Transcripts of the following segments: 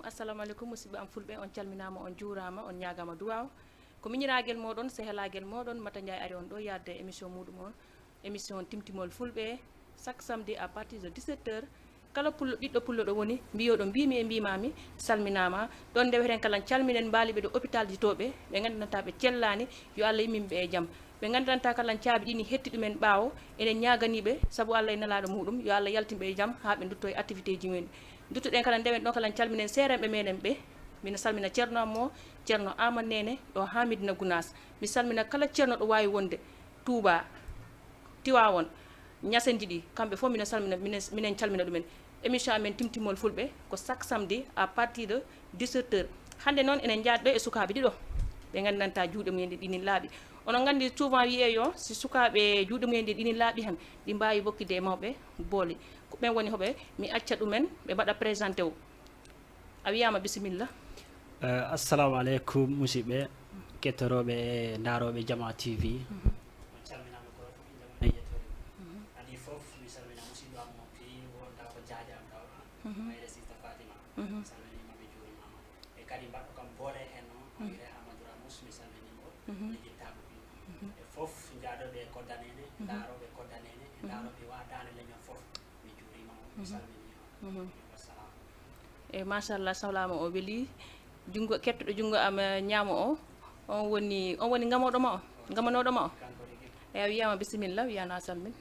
Assalamualaikum musidɓe am fulɓe on calminama on juurama on ñagama duwaw ko miñiragel moɗon sehelagel moɗon Mata Ndiaye ari on ɗo yadde émission muɗum on émission Timtimol fulɓe chaque samedi à partir de 17h kala pullo ɓiɗɗo pullo ɗo woni mbiyoɗo mbimi e mbimami salminama ɗon ndeweten kala calminen mbaliɓe ɗo hôpital jitoɓe ɓe gandanta ɓe cellani yo Allah yimminɓe e jaam ɓe gandanta kala caabi ɗini hetti ɗumen ɓaawo enen ñaganiɓe saabu Allah e nelaɗo muɗum yo Allah yaltinɓe e jaam ha ɓe dutto e activité ji mumen duttuɗen kala ndewen ɗo kala calminen seerenɓe meɗen ɓe mina salmina ceerno am o ceerno Amad Nene ɗo ha Medina Gounass mi salmina kala ceerno ɗo wawi wonde Touba Tiwawon ñasenji ɗi kamɓe fof mina salmina minen calmina ɗumen émission amen Timtimol fulɓe ko chaque samedi à partir de 17h hande noon enen jaadɗo e sukaɓe ɗiɗo ɓe gandanta juuɗe mumen ɗe ɗini laaɓi onon gandi souvent wiye yo si sukaɓe juuɗe mumen ɗe ɗini laaɓi han ɗi mbawi wokkide e mawɓe boole ko ɓen woni hoɓe mi acca ɗumen ɓe mbaɗa présenté o a wiyama bisimilla. Assalamu aleykum musidɓe kettoroɓe e daroɓe Jama TV on calminama ko adi fof mi salmina musidɗo am mo fi wonda ko jaaji am ɗo mayre sista Fatima salminima ɓe juurimama e kadi mbaɗɗo kam boole hen o wiyete Amadou Ramous mi salminimo leƴƴittaɓe ɗum e fof jaaɗoɓe e koddanene daroɓe koddanene e daroɓe waɗane leñol fof mi juurimama mi salminima wassalam. E machallah sawlama o weeli jungo kettoɗo jungo am ñaamo o on woni gamoɗoma o gamanoɗoma o e a wiyama bisimilla wiyana salmin.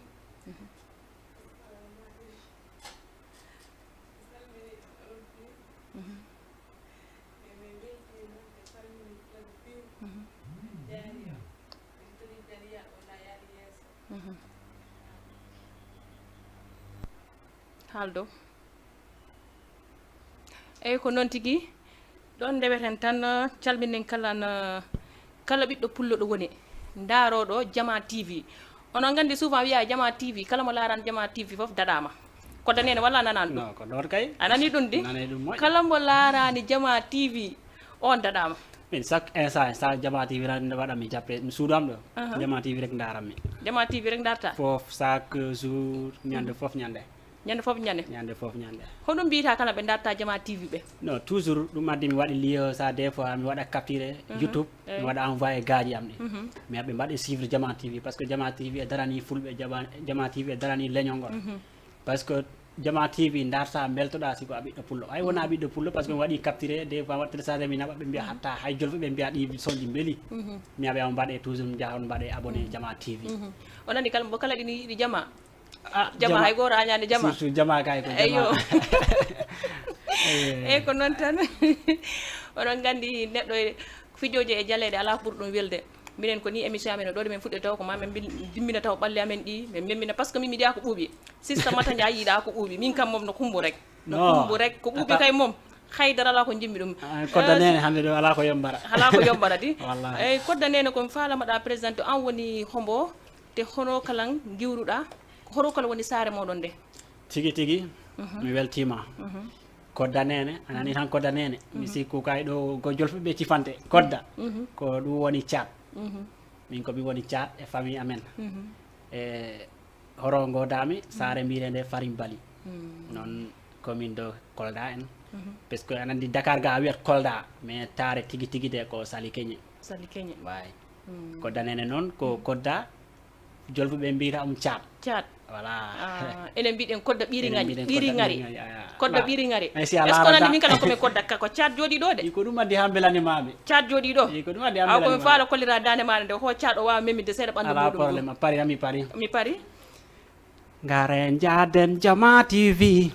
Haldo eyyi ko noon tigui ɗon ndeweten tan calminen kala ɓiɗɗo pullo ɗo woni daaroɗo Jama TV onon gandi souvent wiya Jama TV kala mo laarani Jama TV foof daɗama koddanene walla nanani ɗum ko ɗon kay a nani ɗum di kala mo laarani Jama TV on daɗama min chaque instant sa Jama TV tan waɗami jappe suudam ɗo Jama TV rek daranmi Jama TV rek darta fof chaque jour ñande fof ñande ñande fof ñande ñande fof ñande hoɗum mbiyata kala ɓe darta Jama TV ɓe non toujours ɗum addi mi waɗi lieu ça des fois mi waɗa capturé YouTube mi waɗa envoyé gaaji am ɗi mais ɓe mbaɗe suivre Jama TV par ce que Jama TV e darani fulɓe Jama TV e darani leñol ngol par ce que Jama TV darta beltoɗa siko a ɓiɗɗo pullo hay wona ɓiɗɗo pullo par ce que mi waɗi capturé des fois waɗ téléchargé mi naɓa ɓe mbiya hatta hay jolfo ɓe mbiya ɗi solɗi beeli mi aɓe on mbaɗe toujours jaha on mbaɗe abonné Jama TV on andi kala mo kala ɗini yiɗi Jama Jama hay goto añade Jama surtout Jama kay ko Jama eyyi ko noon tan oɗon gandi neɗɗo fijoje e jaleɗe ala ɓurɗum welde minen ko ni émission amen ɗo men fuɗɗe taw ko mamen dimmina taw ɓalle amen ɗi min memmina par ce que min mi yiɗa ko ɓuuɓi sista Mata Ndiaye yiɗa ko ɓuuɓi min kam mom no kumbu rek ko ɓuuɓi kay mom haydara ala ko jimmi ɗum koddanene hande ɗo ala ko yombara ala ko yombara di eyyi koddanene komi falamaɗa présenté an woni hombo te hono kalan giwruɗa horo kala woni saare moɗon nde tigui tigui mi weltima koddanene anani tan koddanene mi sikku kay ɗo go jolfuɓe cifante kodda ko ɗum woni caat min komi woni caat e famille amen e horo godami saare mbire nde Farim Bali noon commune de Kolda en parce que anan andi Dakar ga wiyat Kolda mais taare tigui tigui de ko Sali Keñe way koddanene noon ko kodda jolfuɓe mbiyata caat voilà enen mbiɗen kodda ɓiiri ngari kodda ɓiiri ngari est ce que nandi min kala komi kodda ko caat jooɗi ɗo de ko ɗum addi ha belanimami caat jooɗi ɗo ko ɗum addi ha komi faala kollira dande maɗa nde ho caat o wawa memide seeɗa ɓandu muɗum ala probléme mi pari ngare jaden Jama TV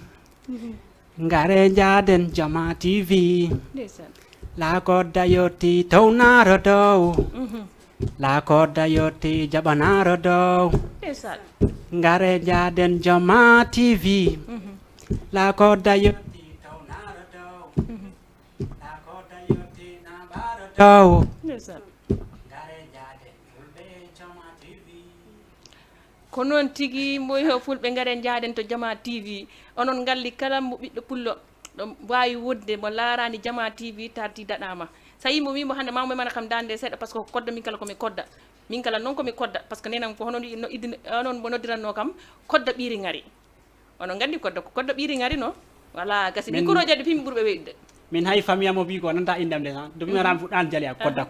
ngare jaden Jama TV la kodda yotti tawnaro dow la kodda yotti jaɓanaro dow ndeysaan ngare jaden Jama TV la kodda yotti tawnaro dow la kodda yotti nambaro dow ndeysaan ngare jaden fulɓe Jama TV ko noon tigi moy ho fulɓe ngaren jaaden to Jama TV onon ngalli kala mo ɓiɗɗo pullo ɗo wawi wonde mo laarani Jama TV tarti daɗama so yimo wimo hande mamo mana kam dande seeɗa par ce que ko kodda min kala komi kodda min kala noon komi kodda par ce que nenan ko honon no idine onon mo noddiranno kam kodda ɓiiri ngari onon gandi kodda ko kodda ɓiiri ngari no voilà gasi micro jadi fimi ɓurɓe weyde min hay famille mo bi ko nanta indam de tan dum ram fuɗɗan jali a kodda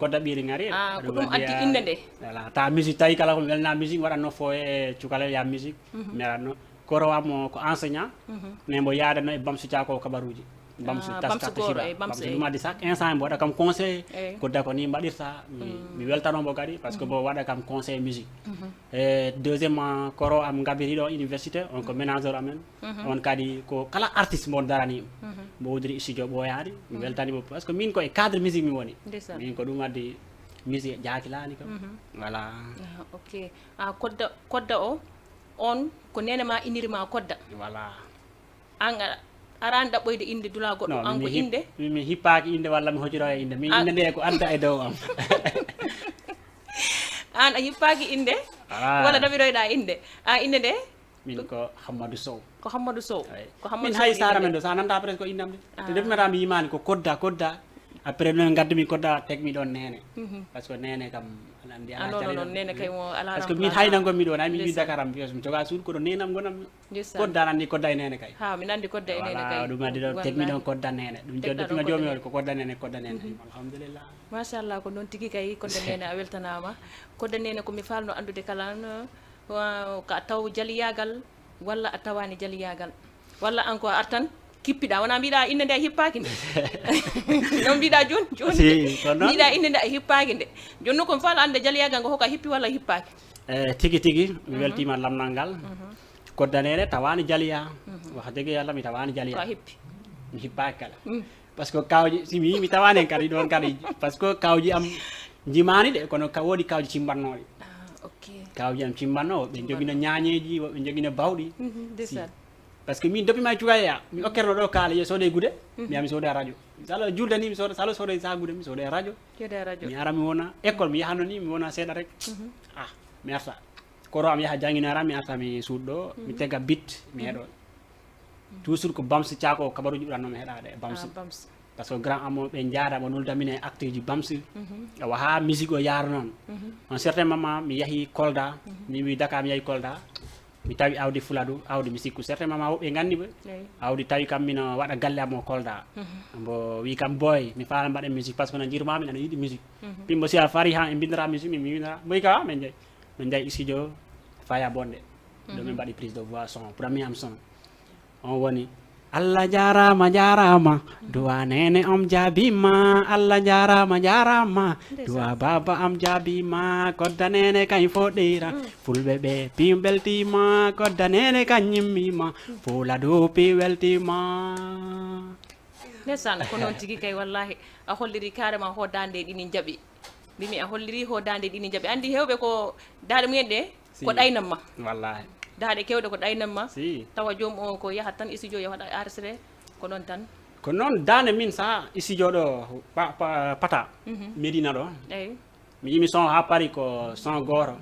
kodda ɓiiri ngari ko ɗum addi inde nde voilà ta musique tawi kala ko welna musique waɗanno fo e cukalel ya musique mi aɗanno korowamo ko enseignant mais mbo yaadano e bamsu cako kabaruji bamsu bamsu ɗum addi chaque instant mbo waɗa kam conseil kodda ko ni mbaɗirta mi weltanomo kadi par ce que bo waɗa kam conseil musique e deuxièmement koro am gabiriɗo université on ko ménageur amen on kadi ko kala artiste mbo darani mbo wodiri studio ɓoyaari mi weltanimo par ce que min ko e cadre musique mi woni min ko ɗum addi musique jakilani kam voilà ok kodda o on ko nenema inirima kodda voilà an arani ɗaɓɓoyde inde dula goɗɗo an ko inde mi hippaki inde walla mi hojiro e inde min inde nde ko anta e dow am an a hippaki inde walla ɗaɓiroyɗa inde inde nde min ko Hammadou Sow min hay sara men ɗo sa nanta presque ko indam de te defmata mi yimani ko kodda après noon gaddumi kodda tegmi ɗon nene par ce que nene kam andi non nene kay mo ala par ce que min hayna gonmi ɗon ay mi wi Dakar am mi joga suudu koɗo nenam gonam kodda andi kodda e nene kay ha mi nandi kodda e nene kay ɗum addi ɗo tegmi ɗon kodda nene ɗum joddetuma joomi o ko kodda nene alhamdulillah machallah ko noon tigui kay kodda nene a weltanama kodda nene komi falno andude kala ko a taw jaliyagal walla a tawani jaliyagal walla encore artan kippiɗa wona mbiɗa inde nde a hippaki nde non mbiɗa joni mbiɗa inde nde a hippaki nde joni noon komi faala ande jaliyagal ngo hoko a hippi walla hippaki tigui mi weltima lamnal ngal koddanede tawani jaliya wax deggue yallah mi tawani jaliya ko a hippi mi hippaki kala par ce que kawji simi wi mi tawani en kadi ɗon kadi par ce que kawji am jimani ɗe kono woodi kawji cimbannoɗe kawji am cimbanno ɓe joguino ñañeji woɓe joguino bawɗi par ce que min depuis ma cugaya mi okkerno ɗo kaala yo soode gude mi yaha mi sooda radio salo julde ni mi sooda salo sooda sa gude mi sooda radio mi ara mi wona école mi yahanno ni mi wona seeɗa rek mi arta koro am yaha jangginara mi arta mi suuɗɗo mi tegga bit mi heeɗo toujours ko bamsi cako kabaruji ɓurannomi heeɗade e bamsi par ce que grand amo ɓe jaadama noldamin e acte ji bamsi awa ha musique o yaara noon un certain moment mi yahi Kolda mi wi Dakar mi yahi Kolda mi tawi awdi Fuladu awdi mi sikku certain moment woɓɓe gandi ɓe awdi tawi kam mino waɗa galle amo Kolda mbo wi kam boy mi faala mbaɗen musique par ce que no jirmami aɗa yiiɗi musique pimbo si a fari ha e bindira musique mi windira boy kawa min jayi studio Faya Bonde ɗo min mbaɗi prise de voix son premier am son on woni Allah jarama duwa nene am jaabima Allah jarama duwa baba am jaabima kodda nene kañ foɗɗira fulɓe ɓe pi beltima kodda nene kañ yimmima Fuladu pi weltima ndesan ko noon tigui kay wallahi a holliri carrément hoddande ɗini jaaɓi mbimi a holliri hoddande ɗini jaaɓi andi hewɓe ko daaɗe mumen ɗe ko ɗaynam ma wallahi daaɗe kewɗe ko ɗaynam ma tawa joom o ko yahat tan studio yo waɗa arresté ko ɗon tan ko noon dande min sa studio ɗo pata Medina ɗo mi yimi son ha paari ko son goto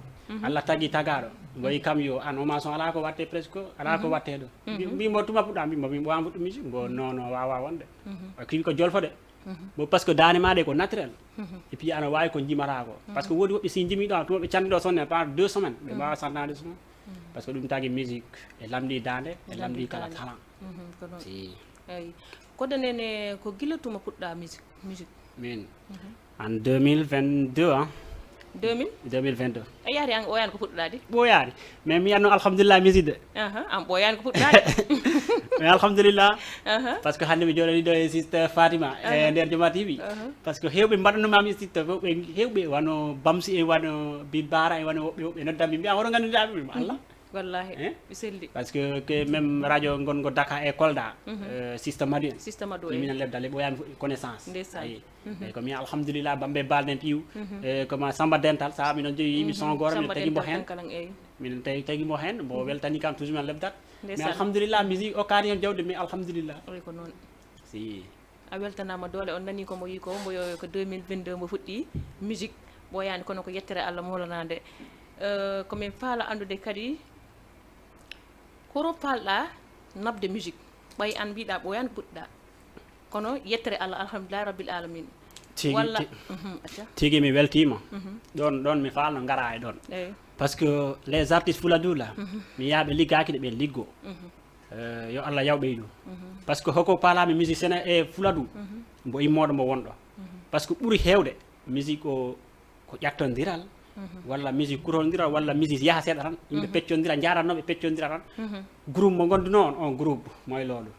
Allah tagui tagaɗo mboyi kam yo an oma son ala ko watte presque ala ko watte ɗo mbimo tuma puɗɗa mbimo mi ɓowa mbuɗɗo musique mbo non wawa wonde kii ko jolfo de bo par ce que dande maɗe ko naturel et puis ana wawi ko jimata ko par ce que woodi woɓɓe si jimiɗo tuma ɓe candiɗo sonne par 2 semaines ɓe mbawa santade son par ce que ɗum tagui musique e lamdi dande e lamdi kala talent eyi kodda nene ko gila tuma puɗɗa musique min en 2022 2022 a yaari an ɓoyani ko puɗɗoɗa de ɓoyani mais mi yanno alhamdulillah musique de an ɓoyani ko puɗɗoɗa de mais alhamdulillah par ce que hande mi joɗani ɗo e sister Fatima e nder Jama TV par ce que hewɓe mbaɗannomami sister hewɓe wano Bamsi e wano Bibara e wano woɓɓe noddami mbiya hoto gandidami Allah wallahi ɓe selli par ce que même radio gongo Dakar e Kolda systéme adu en systéme ado minen lebdale ɓoyami connaissance Ndeysaan. ayi eyyi ko mi alhamdulillah bamɓe balden piiw comment Samba Dental sa minon jogui émission goro min taguimo hen kalan eyi minen taguimo hen bo weltani kam toujours min lebdat mais Ndeysaan. alhamdulillah musique occasion jawde mais alhamdulillah oy ko noon si a weltanama doole on nani komo wi ko mbo yo ko 2022 mbo fuɗɗi musique ɓoyani kono ko yettere Allah molanade komin faala andude kadi koro palɗa nabde musique ɓay an mbiɗa ɓoyani puɗɗa kono yettere Allah alhamdulillah rabbil alamin walla acca tigi mi weltima ɗon mi falno gara e ɗon eyyi par ce que les artistes fuladou là mi yaaɓe liggaki ɗe ɓe liggo yo Allah yawɓe ɗum par ce que hoko palami musique séné e fuladou mbo immoɗo mbo wonɗo par ce que ɓuuri hewde musique ko ƴattodiral walla musique kurondiral walla musique yaaha seeɗa tan yimɓe peccodira jarannoɓe peccodira tan groupe mo gonduno on groupe moyloɗo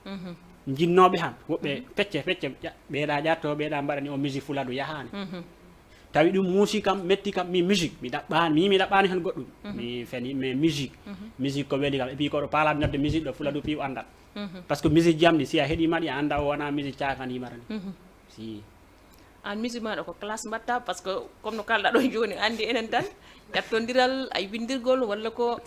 jinnoɓe han woɓɓe pecce ɓeeɗa ƴatto ɓeeɗa mbaɗani o musique fuladou yahani tawi ɗum muusi kam metti kam mi musique mi ɗaɓɓani mi ɗaɓɓani hen goɗɗum mi feni mais musique ko weeli kam et puis koɗo palami nodde musique ɗo fuladou piiw andat par ce que musique jamɗi si a heeɗimaɗi a anda o wona musique cakanimata ni si an musique maɗa ko classe mbatta par ce que comme no kalɗa ɗo joni andi enen tan ƴattodiral ay windirgol walla ko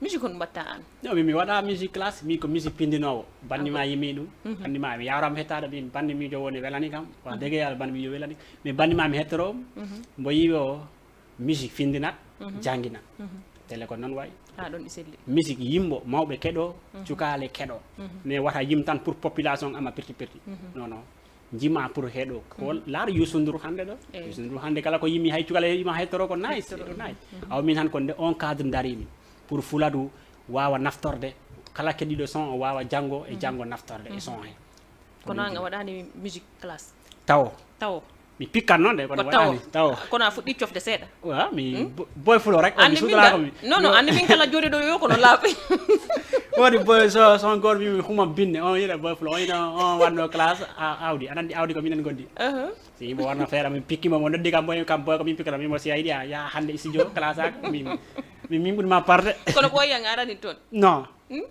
musique on mbatta an non mi waɗa musique classe min ko musique pindinowo bandima yimi ɗum bandima mi yawrama hettade min bandimijo woni welani kam wax degue yalla bandimijo welani mais bandima mi hettoro mbo yiwi o musique findinat jangginat télé ko noon wayi ha ɗon ɗi selli musique yimɓo mawɓe keɗo cukale keɗo mais wata yim tan pour population ama perti non non jima pour heɗo ko laara Youssou Ndour hande ɗo Youssou Ndour hande kala ko yimmi hay cukale yima hettoro ko nice aw min han ko nde on cadre darimi pour fuladou wawa naftorde kala keɗiɗo son o wawa janggo e janggo naftorde e son he kono an a waɗani musique classe taw mi pikkat noon de kono waɗani taw kono a fuɗɗi cofde seeɗa wa mi boy fulo rek andi min non andi min kala jooɗi ɗo yo kono laaɓi wodi boy son goto mimi humam binne on yiɗa boy fulo on yiɗa on wanno classe awdi aɗa andi awdi ko minen gondi si mo warno feere min pikkima mo noddi kam boy ko min pikkata mimo si a yiɗi a yaha hande studio classe ak min ɓuurima parde kono ko yan arani toon non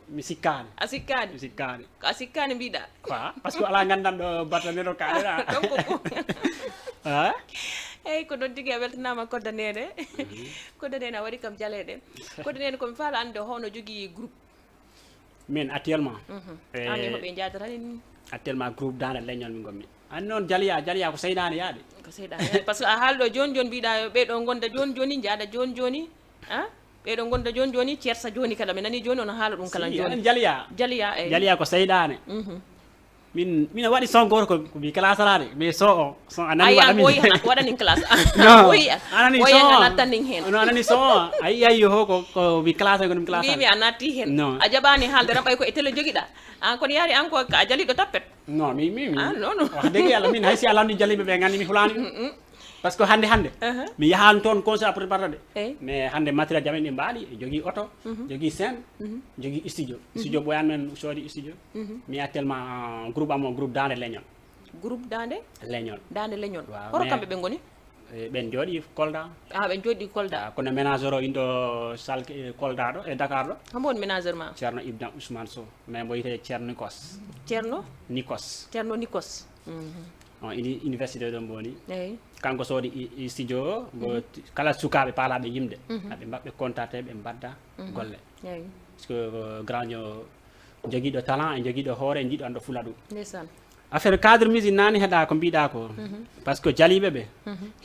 mi sikkani a sikkani mi sikkani ko a sikkani mbiɗa quoi par ce que ala gandanɗo battanero kaɗeɗa eyyi ko ɗon tigui a weltanama Kodda Néné Kodda Néné a waɗi kam jaleɗe Kodda Néné komi faala ande hono jogui groupe min actuellement ani hoɓe jadarani ni actuellement groupe dande leñol min gommi andi noon jaliya ko seydani yaade ko seydani par ce que a haalɗo joni mbiɗa ɓeɗo gonda joni jaada joni ɓeɗo gonda joni cersa joni kala mi nani joni ono haala ɗum kala joni jaliya ko seydane min waɗi son goto ko mi classe alade mais son anani waɗanin classe anani son anattanin hen no anani son ayi ko mi classe ko mi classe mi a natti hen a jaɓani haalde tan ɓay ko e télé joguiɗa an kono yaari an ko a jaliɗo tappet non mi non wax degui yalla min hay si ala ni jaliɓe ɓe gandi mi hulani par ce que hande mi yahani toon conseil après partade mais hande matériel jamen ɗi mbaɗi jogui auto jogui scène jogui studio ɓoyan men soodi studio mi actuellement groupe amo groupe dande leñol dande leñol horo kamɓe ɓe goni ɓen jooɗi Kolda ɓen jooɗi Kolda kono ménageur o inɗo salke Kolda ɗo e Dakar ɗo hombo woni ménageur ma ceerno Ibna Ousmane Sow mais mbo yite ceerno Nikos on université ɗo mboni kanko soodi studio o mbo kala sukaɓe paalaɓe yimde aɓe mbaɓe contacté ɓe mbadda golle par ce que grand o joguiɗo talent e joguiɗo hoore e jiiɗo anɗo fula ɗum affaire cadre musique nani heeɗa ko mbiɗa ko par ce que jaliɓe ɓe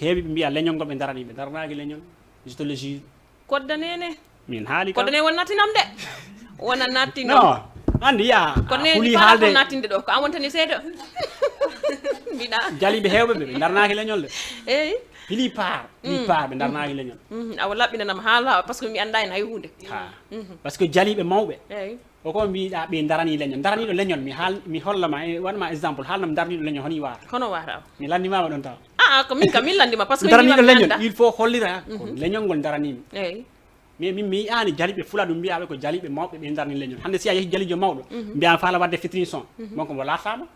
heewi ɓe mbiya leñol ngol ɓe daranaki leñol juste le jus Kodda Néné min haali Kodda Néné won nattinam de wona nattino non andi ya huli haalde nattinde ɗo ko an wontani seeɗa mbiɗa jaliɓe hewɓe ɓe darnaki leñol de eyyi pili par ɓe darnaki leñol awa laɓɓinanam haala par ce que mi anda hen hay hunde par ce que jaliɓe mawɓe eyyi koko mbiɗa ɓe darani leñol daraniɗo leñol mi hollama waɗma exemple haalnam daraniɗo leñol hono wata mi landimama ɗon taw ko min kam min landima par ce que daraniɗo leñol il faut hollira ko leñol ngol daranimi eyyi mais min mi yiyani jaliɓe fula ɗum mbiyaɓe ko jaliɓe mawɓe ɓe darani leñol hande si a yeehi jalijo mawɗo mbiyama faala wadde fitrin son bon ko mbo latama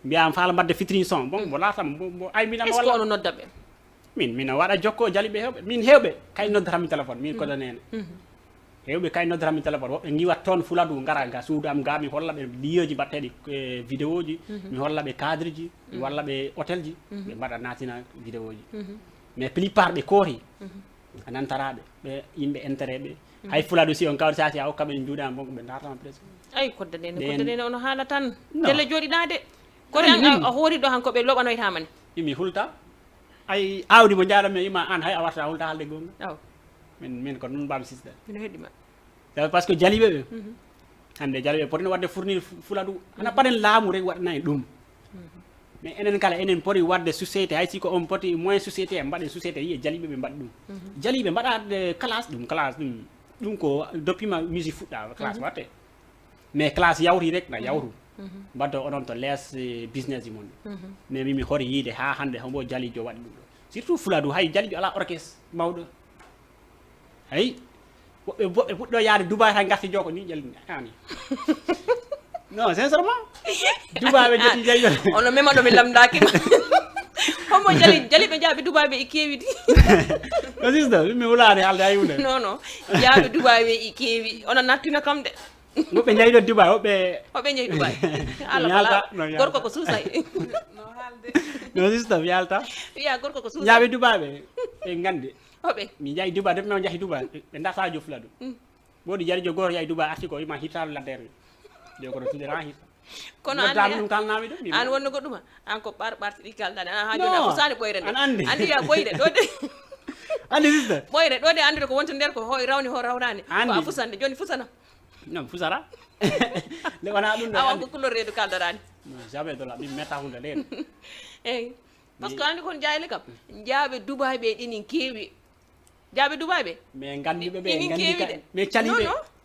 mbiyama faala mbadde fitrin son bon mbo latama mbo ay minama walla ono nodda ɓe mina waɗa jokko jaliɓe hewɓe min hewɓe kay noddatami téléphone min Kodda Néné hewɓe kay noddatami téléphone woɓɓe giwat toon Fuladu ngara ga suudu am ga mi holla ɓe liyoji mbatteɗi vidéo ji mi holla ɓe cadre ji mi walla ɓe hôtel ji ɓe mbaɗa natina vidéo ji mais plupart ɓe koori a nantaraɓe ɓe yimɓe intérêt ɓe hay Fuladu si on kawri sati a hokkaɓe en juuɗama bonko ɓe dartama presque ay kodda nene ono haala tan télé jooɗiɗade kono a hoori ɗo hanko ɓe loɓanoytamane imi hulta ay awdi mo jaaɗam e ima an hay a warta hulta haalde gonga aw min ko noon mbami sisɗa mino heɗima par ce que jaliɓe ɓe hande jaliɓe potino wadde fournir Fuladu hana paɗen laamu rek waɗana en ɗum mais enen kala enen poti wadde société hay siko on poti moins société e mbaɗen société yiye jaliɓe ɓe mbaɗi ɗum jaliɓe mbaɗade classe ɗum ko depuis ma musique fuɗɗa classe watte mais classe yawti rek na yawtu mbaddo onon to less business ji mon mais mimi hori yiide ha hande hombo jalijo waɗi ɗum ɗo surtout Fuladu hay jalijo ala orchestre mawɗo hay woɓɓe puɗɗo yaade Dubai tan garti joko ni jalni ani non sincèrement Dubai ɓe jeti jalijo ono memaɗo mi lamdakima homo jaliɓe jaaɓe Dubai ɓe e keewidi no sista mi wulade haalde hay hunde non jaaɓe Dubai ɓe e keewi ono nattina kam de woɓɓe jeeyi ɗo Dubai woɓɓe jeeyi Dubai Allah gorko ko suusay no sista mi yalta wiya gorko ko suusay jaaɓe Dubai ɓe gandi hoɓe mi jayi Dubai depuis mi jahi Dubai ɓe dartajo Fuladu woodi jalijo goto yahi Dubai arti ko wima hittade laddere de kono tudera hitta kono ɗum kalnami ɗum an wonno goɗɗuma an ko ɓarti ɗi kalɗani ha joni a fusani ɓoyre nde andi wiya ɓoyre ɗo de andi sista ɓoyre ɗo de andude ko wonta nder ko rawni ho rawnani ko a fusande joni fusana non fusara nde wona ɗum awan ko couleur reedu kaldarani jamais de la mi metta hunde leyɗo eyyi par ce que andi kon jayli kam jaaɓe Dubai ɓe ɗinin keewi jaaɓe Dubai ɓe mais gandiɓe ɓe gandi mais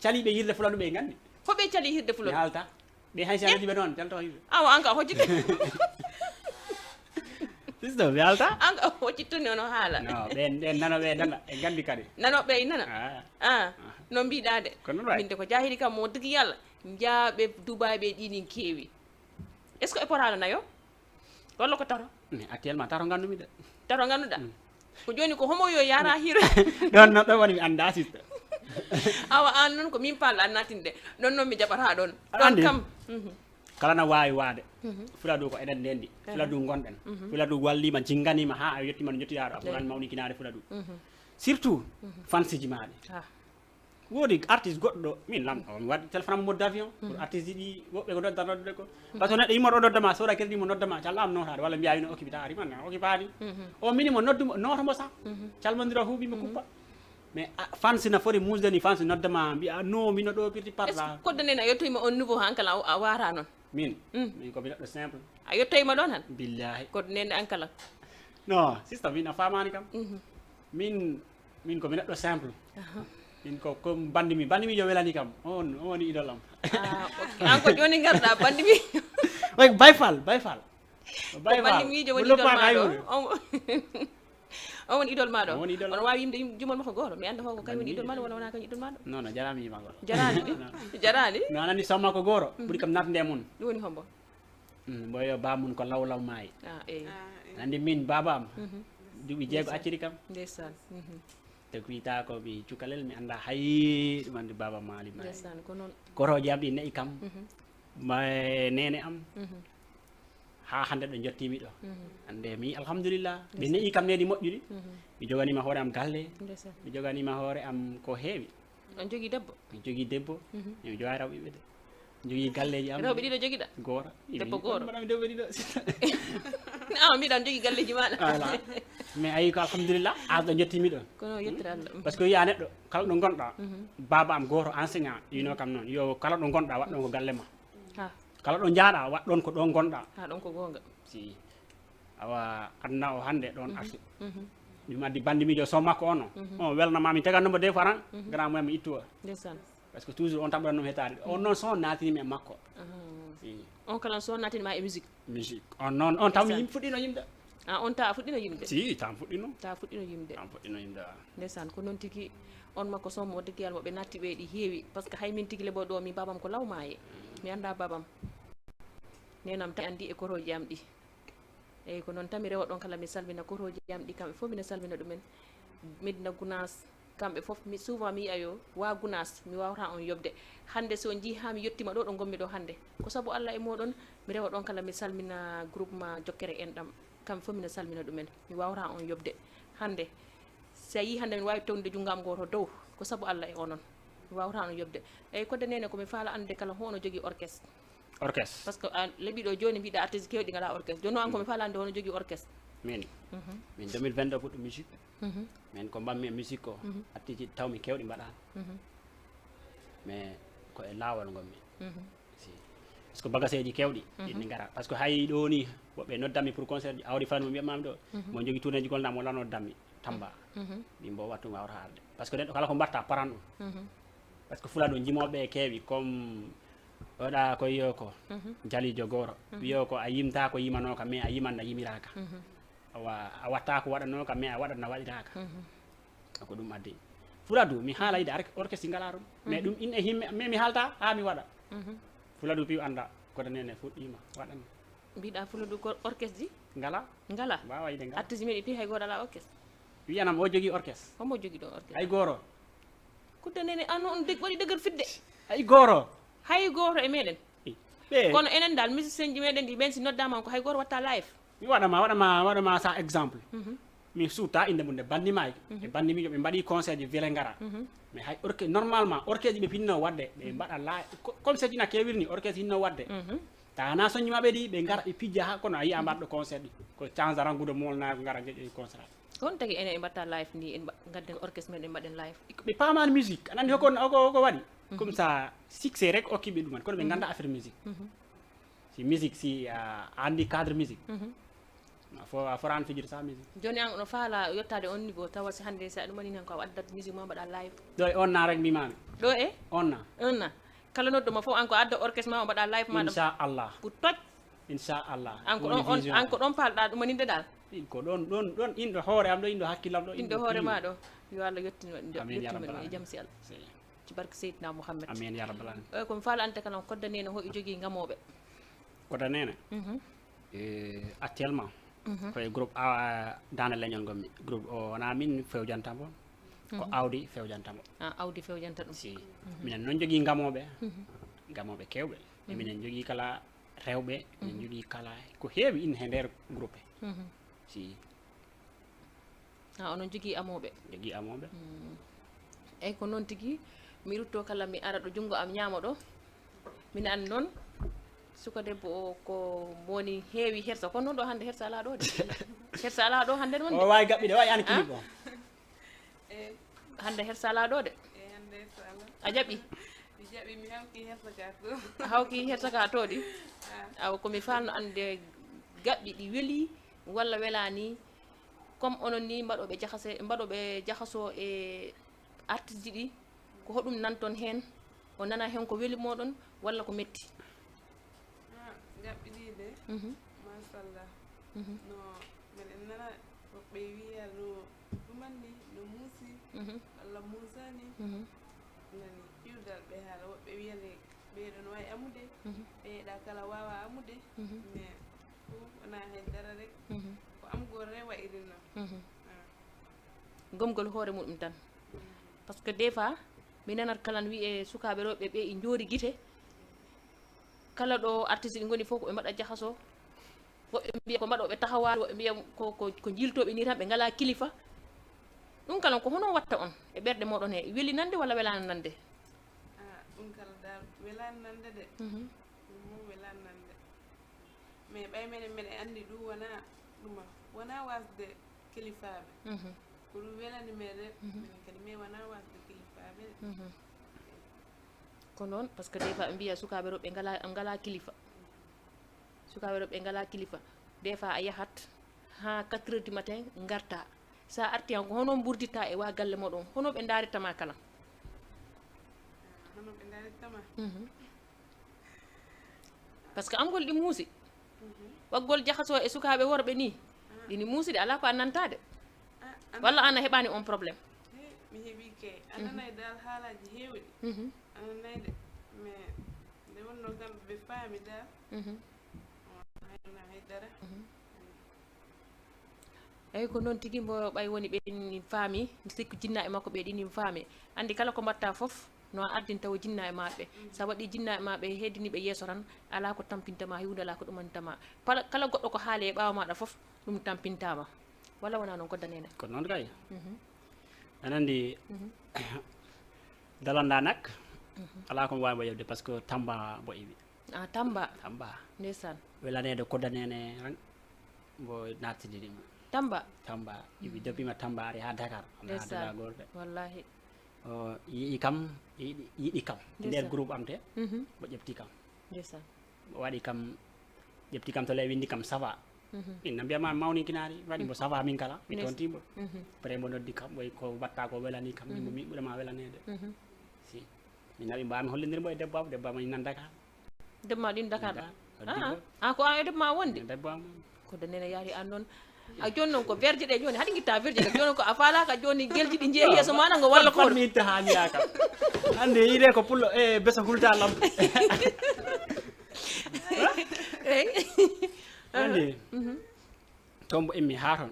caliɓe yirde Fuladu ɓe gandi hoɓe cali hirde Fuladu halta ɓe hay sanaji ɓe noon telto hirde awa an ka hoccite sisto mi halta an ka hoccitoni ono haala non ɓen nanoɓe nana ɓe gandi kadi nanoɓe e nana no mbiɗa de minde ko jahiri kam mo tigi yalla jaaɓe Dubai ɓe ɗinin keewi est ce que e potano nayo walla ko taro mais actuellement taro gandumi de taro ganduɗa ko joni ko homo yo yara hira ɗon noon ɗon woni mi anda sista awa an noon ko min palla an natinde ɗon noon mi jaɓata ɗon ɗon kam kala na wawi waade Fuladu ko eɗen ndendi Fuladu gonɗen Fuladu wallima jingganima ha a yettima no jettiɗa ɗo a ɓurani mawnikinade Fuladu surtout fansiji maɗe woodi artiste goɗɗo ɗo min lamɗo mi waɗi téléphone am mode d' avion pour artiste ji woɓɓe ko nodda noddude ko par ce que neɗɗo yimmoɗo noddama soda crédit mo noddama calɗa am notade walla mbiya no occupé ta ariman occupadi o minimo noddumo notomo sa calmodira huuɓimo kuppa mais fans na foti musde ni fans noddama mbiya non mino ɗo pirti parla koddanena a yettoyima on niveau hankala a wara noon min ko mi neɗɗo simple a yettoyima ɗon han billahi koddanene ankala non sista min a famani kam min ko mi neɗɗo simple min ko comme bandimi jo welani kam on woni idol am an ko joni garɗa bandimi way bayfal bandimijo woni idol maɗo on woni idol maɗo on wawi yimde jumol makko goto mi anda ko kañ woni idol maɗo wona kañ idol maɗo non non jarami yima goto jarani no anani somma ko goro ɓuuri kam natde mun ɗum woni hombo boyo bamum ko lawlaw maayi andi min babam duuɓi jeego acciri kam ndeysaan te wiyta ko mi cukalel mi anda hay ɗum andi baba maali ma ndeysaan ko noon koroje am ɗi nayi kam ma nene am ha hande ɗo jottimi ɗo ande mi alhamdulillah ɓe nayi kam nedi moƴƴuɗi mi joganima hoore am galle mi joganima hoore am ko heewi on jogui debbo mi jogui debbo mi jowa raw ɓiɓɓe de jogui galleji am rewɓe ɗiɗo joguiɗa goto debbo goto mbaɗami debbo ɗiɗo mbiɗan jogui galleji maɗa mais ayi ko alhamdulillah asɗo jottimi ɗo kono yettere Allah par ce que wiya neɗɗo kala ɗo gonɗa baba am goto enseignant yino kam noon yo kala ɗo gonɗa waɗɗon ko galle ma kala ɗo jaaɗa waɗɗon ko ɗon gonɗa ɗon ko gonga si awa adna o hande ɗon arti ɗum addi bandimijo so makko ono on welnamami tegannomo des fois tan grand moyen mi ittuwa ndeysaan par ce que toujours on taɓɗannomi hetade on noon son natinimi e makko on kala so natinima e musique on noon on tawmi yimɓe fuɗɗino yimɗe on ta fuɗɗino yimɓe si tam fuɗɗino yimɓe ndeysaan ko noon tigui on makko sommo o tigui yalmo ɓe natti ɓe ɗi heewi par ce que hay min tigui le bo ɗo mi babam ko lawmaye mi anda babam nenam ta andi e koroji am ɗi eyyi ko noon tan mi rewa ɗon kala mi salmina koroji am ɗi kamɓe fof mine salmina ɗumen Medina Gounass kamɓe fof mi souvent mi yiya yo wa gunas mi wawata on yobde hande so jiha mi yettima ɗo ɗo gommi ɗo hande ko sabu Allah e moɗon mi rewa ɗon kala mi salmina groupement jokkere en ɗam kamɓe fof mina salmina ɗumen mi wawata on yobde hande sa yi hande mi wawi tewnude junggam goto dow ko sabu Allah e onon mi wawata on yobde eyyi kodde nene komi faala ande kala hono jogui orchestre par ce que a leeɓi ɗo joni mbiɗa artiste kewɗi ngala orchestre joni an komi faala ande hono jogui orchestre min 2022 puɗɗo musique min ko mbammi e musique o artiste ji tawmi kewɗi mbaɗani mais ko e lawol gommi si par ce que bagageji kewɗi ɗinɗi gara par ce que hay ɗo ni woɓɓe noddammi pour concert ji awdi fani mo mbiyatmami ɗo mo jogui tourné ji golɗam o lan noddammi Tamba ɗi mbo wattu wawata haalde par ce que neɗɗo kala ko mbatta paran ɗum par ce que fula ɗo jimoɓe keewi comme oɗa ko yiyo ko jalijo goro wiyo ko a yimta ko yimanoka mais a yimanna yimiraka a watta ko waɗanoka mais a waɗatna waɗiraka ko ɗum addi fuladu mi haala yide orchestre ngala ɗum mais ɗum inne himɓe mais mi haalta ha mi waɗa fuladu piw anda koto nene fuɗɗima waɗan mbiɗa fuladu ko orchestre ji ngala wawa yide ngala artiste meɗi pi hay goto ala orchestre wiyanam o jogui orchestre homo jogui ɗon orchestre hay goro kudde nene an on waɗi deggal fidde hay goro e meɗen kono enen dal musicien ji meɗen ɗi ɓen si noddama ko hay goto watta live mi waɗama sa exemple mi suuta inde mum nde bandima e bandimijo ɓe mbaɗi concert ji wele ngara mais hay normalement orchestre ji ɓe pinno wadde ɓe mbaɗa live comme c'est ina kewirni orchestre hinno wadde tana soñi maɓɓe ɗi ɓe gara ɓe pijja ha kono a yiya mbaɗɗo concert ɗi ko chance rangude molna ko gara jeeƴoyi concert on tagi enen e mbatta live ni en gadden orchestre men en mbaɗen live ɓe pamani musique aɗa andi hoko waɗi comme ça succès rek okkiɓe ɗumen kono ɓe ganda affaire musique si musique si a andi cadre musique a forani fijirde sa musique joni an no faala yettade on niveau tawa si hande sa ɗumani hen ko a addat musique ma mbaɗa live ɗo e on na rek mbimami ɗo e on na kala nodduma fof an ko adda orchestre ma o mbaɗa live ma inchallah pour toj inchallah an ko ɗon palɗa ɗumaninde dal ko ɗon inɗo hoore am ɗo inɗo hakkillam ɗo inɗo hoore ma ɗo yo Allah yettimen e jaam si Allah ci barke Seydina Mouhamed amin ya rabbal alamin eyyi komi faala ante kala kodda nene hoɗi jogui gamoɓe kodda nene actuellement koye groupe dana leñol gommi groupe o wona min fewjantamo ko awdi fewjantamo awdi fewjanta ɗum si minen noon jogui gamoɓe kewɓe minen jogui kala rewɓe minen jogui kala ko heewi ine he nder groupe si onon jogui amoɓe eyyi ko noon tigui mi rutto kala mi ara ɗo jungo am ñaama ɗo mina andi noon suka debbo o ko woni heewi hersa kono noon ɗo hande hersa ala ɗo de hersa ala ɗo hande ɗon de o wawi gaɓɓide wawi an clip o hande hersa ala ɗo de a jaɓi mi hawki hersa ka to a hawki hersa ka to ɗi aw komi falno ande gaɓɓi ɗi weeli walla welani comme onon ni mbaɗoɓe jahaso e artiste ji ɗi ko hoɗum nanton hen o nana hen ko weeli moɗon walla ko metti gaɓɓi ɗi de machallah no meɗen nana woɓɓe wiya no ɗumanni no muusi walla muusani nani iwdal ɓe haala woɓɓe wiyane ɓeɗon wawi amude ɓeeɗa kala wawa amude mais fof wona haydara rek ko am gol rewa irin noon gomgol hoore muɗum tan par ce que des fois mi nanat kala wiye sukaɓe rewɓe ɓe e joori guite kala ɗo artiste ɗi goni fof koɓe mbaɗa jahaso woɓɓe mbiya ko mbaɗoɓe tahawal woɓɓe mbiya ko jiltoɓe ni tan ɓe ngala kilifa ɗum kala ko hono watta on e ɓerɗe moɗon he weeli nande walla welani nande ɗum kala dal welani nande de ɗum mo welani nande mais ɓay menen mbeɗe andi ɗum wona wasde kilifaɓe ko ɗum welani meɗen minen kadi mais wona wasde kilifaɓe ko noon par ce que des fois ɓe mbiya sukaɓe rewɓe ngala kilifa sukaɓe rewɓe ngala kilifa des fois a yahat ha 4 heures du matin garta sa arti han ko hono ɓurditta e wa galle moɗon hono ɓe daritama kala hono ɓe daritama par ce que angol ɗi muusi waggol jahaso e sukaɓe worɓe ni ɗini muusi de ala ko annantade walla an a heɓani on probléme mi heeɓi kay ananay dal haalaji heewɗi ananayde mais nde wonno kamɓe ɓe faami dal hayna haydara eyyi ko noon tigi mbo ɓay woni ɓe faami sikku jinna e makko ɓe ɗini faami andi kala ko mbatta fof no ardin taw jinna e maɓɓe sa waɗi jinna e maɓɓe heddiniɓe yeeso tan ala ko tampintama hiwde ala ko ɗumantama kala goɗɗo ko haali e ɓaawa maɗa fof ɗum tampintama walla wona noon koddanene ko noon kay aɗa andi dalanda nak ala ko wawi mo yebde par ce que Tamba mbo iwi Tamba ndeysaan welanede koddanene tan mbo nattidiɗima Tamba iwi depuis ma Tamba ari ha Dakar ana ha gorɓe wallahi o yiɗi kam yiɗi kam nder groupe am te mo ƴefti kam ndeysaan o waɗi kam ƴefti kam to ley windi kam ça va min no mbiyama mawni kinari waɗi mo ça va min kala mi tontimo après mo noddi kam ɓoy ko watta ko welani kam mimo mi ɓuurama welanede si min naɓi mbami hollidirmo e debbo am nan Dakar debbo ma ɗin Dakar ko an e debbo ma wonde debbo am ko danene yaari an noon a joni noon ko verje ɗe joni haɗi guitta verje ɗe joni ko a falaka joni gelji ɗi jeeyi yeeso maɗa ngo walla ko mi itta hañira kam hande yiide ko pullo e besa hulta lam andi tombo emmi ha toon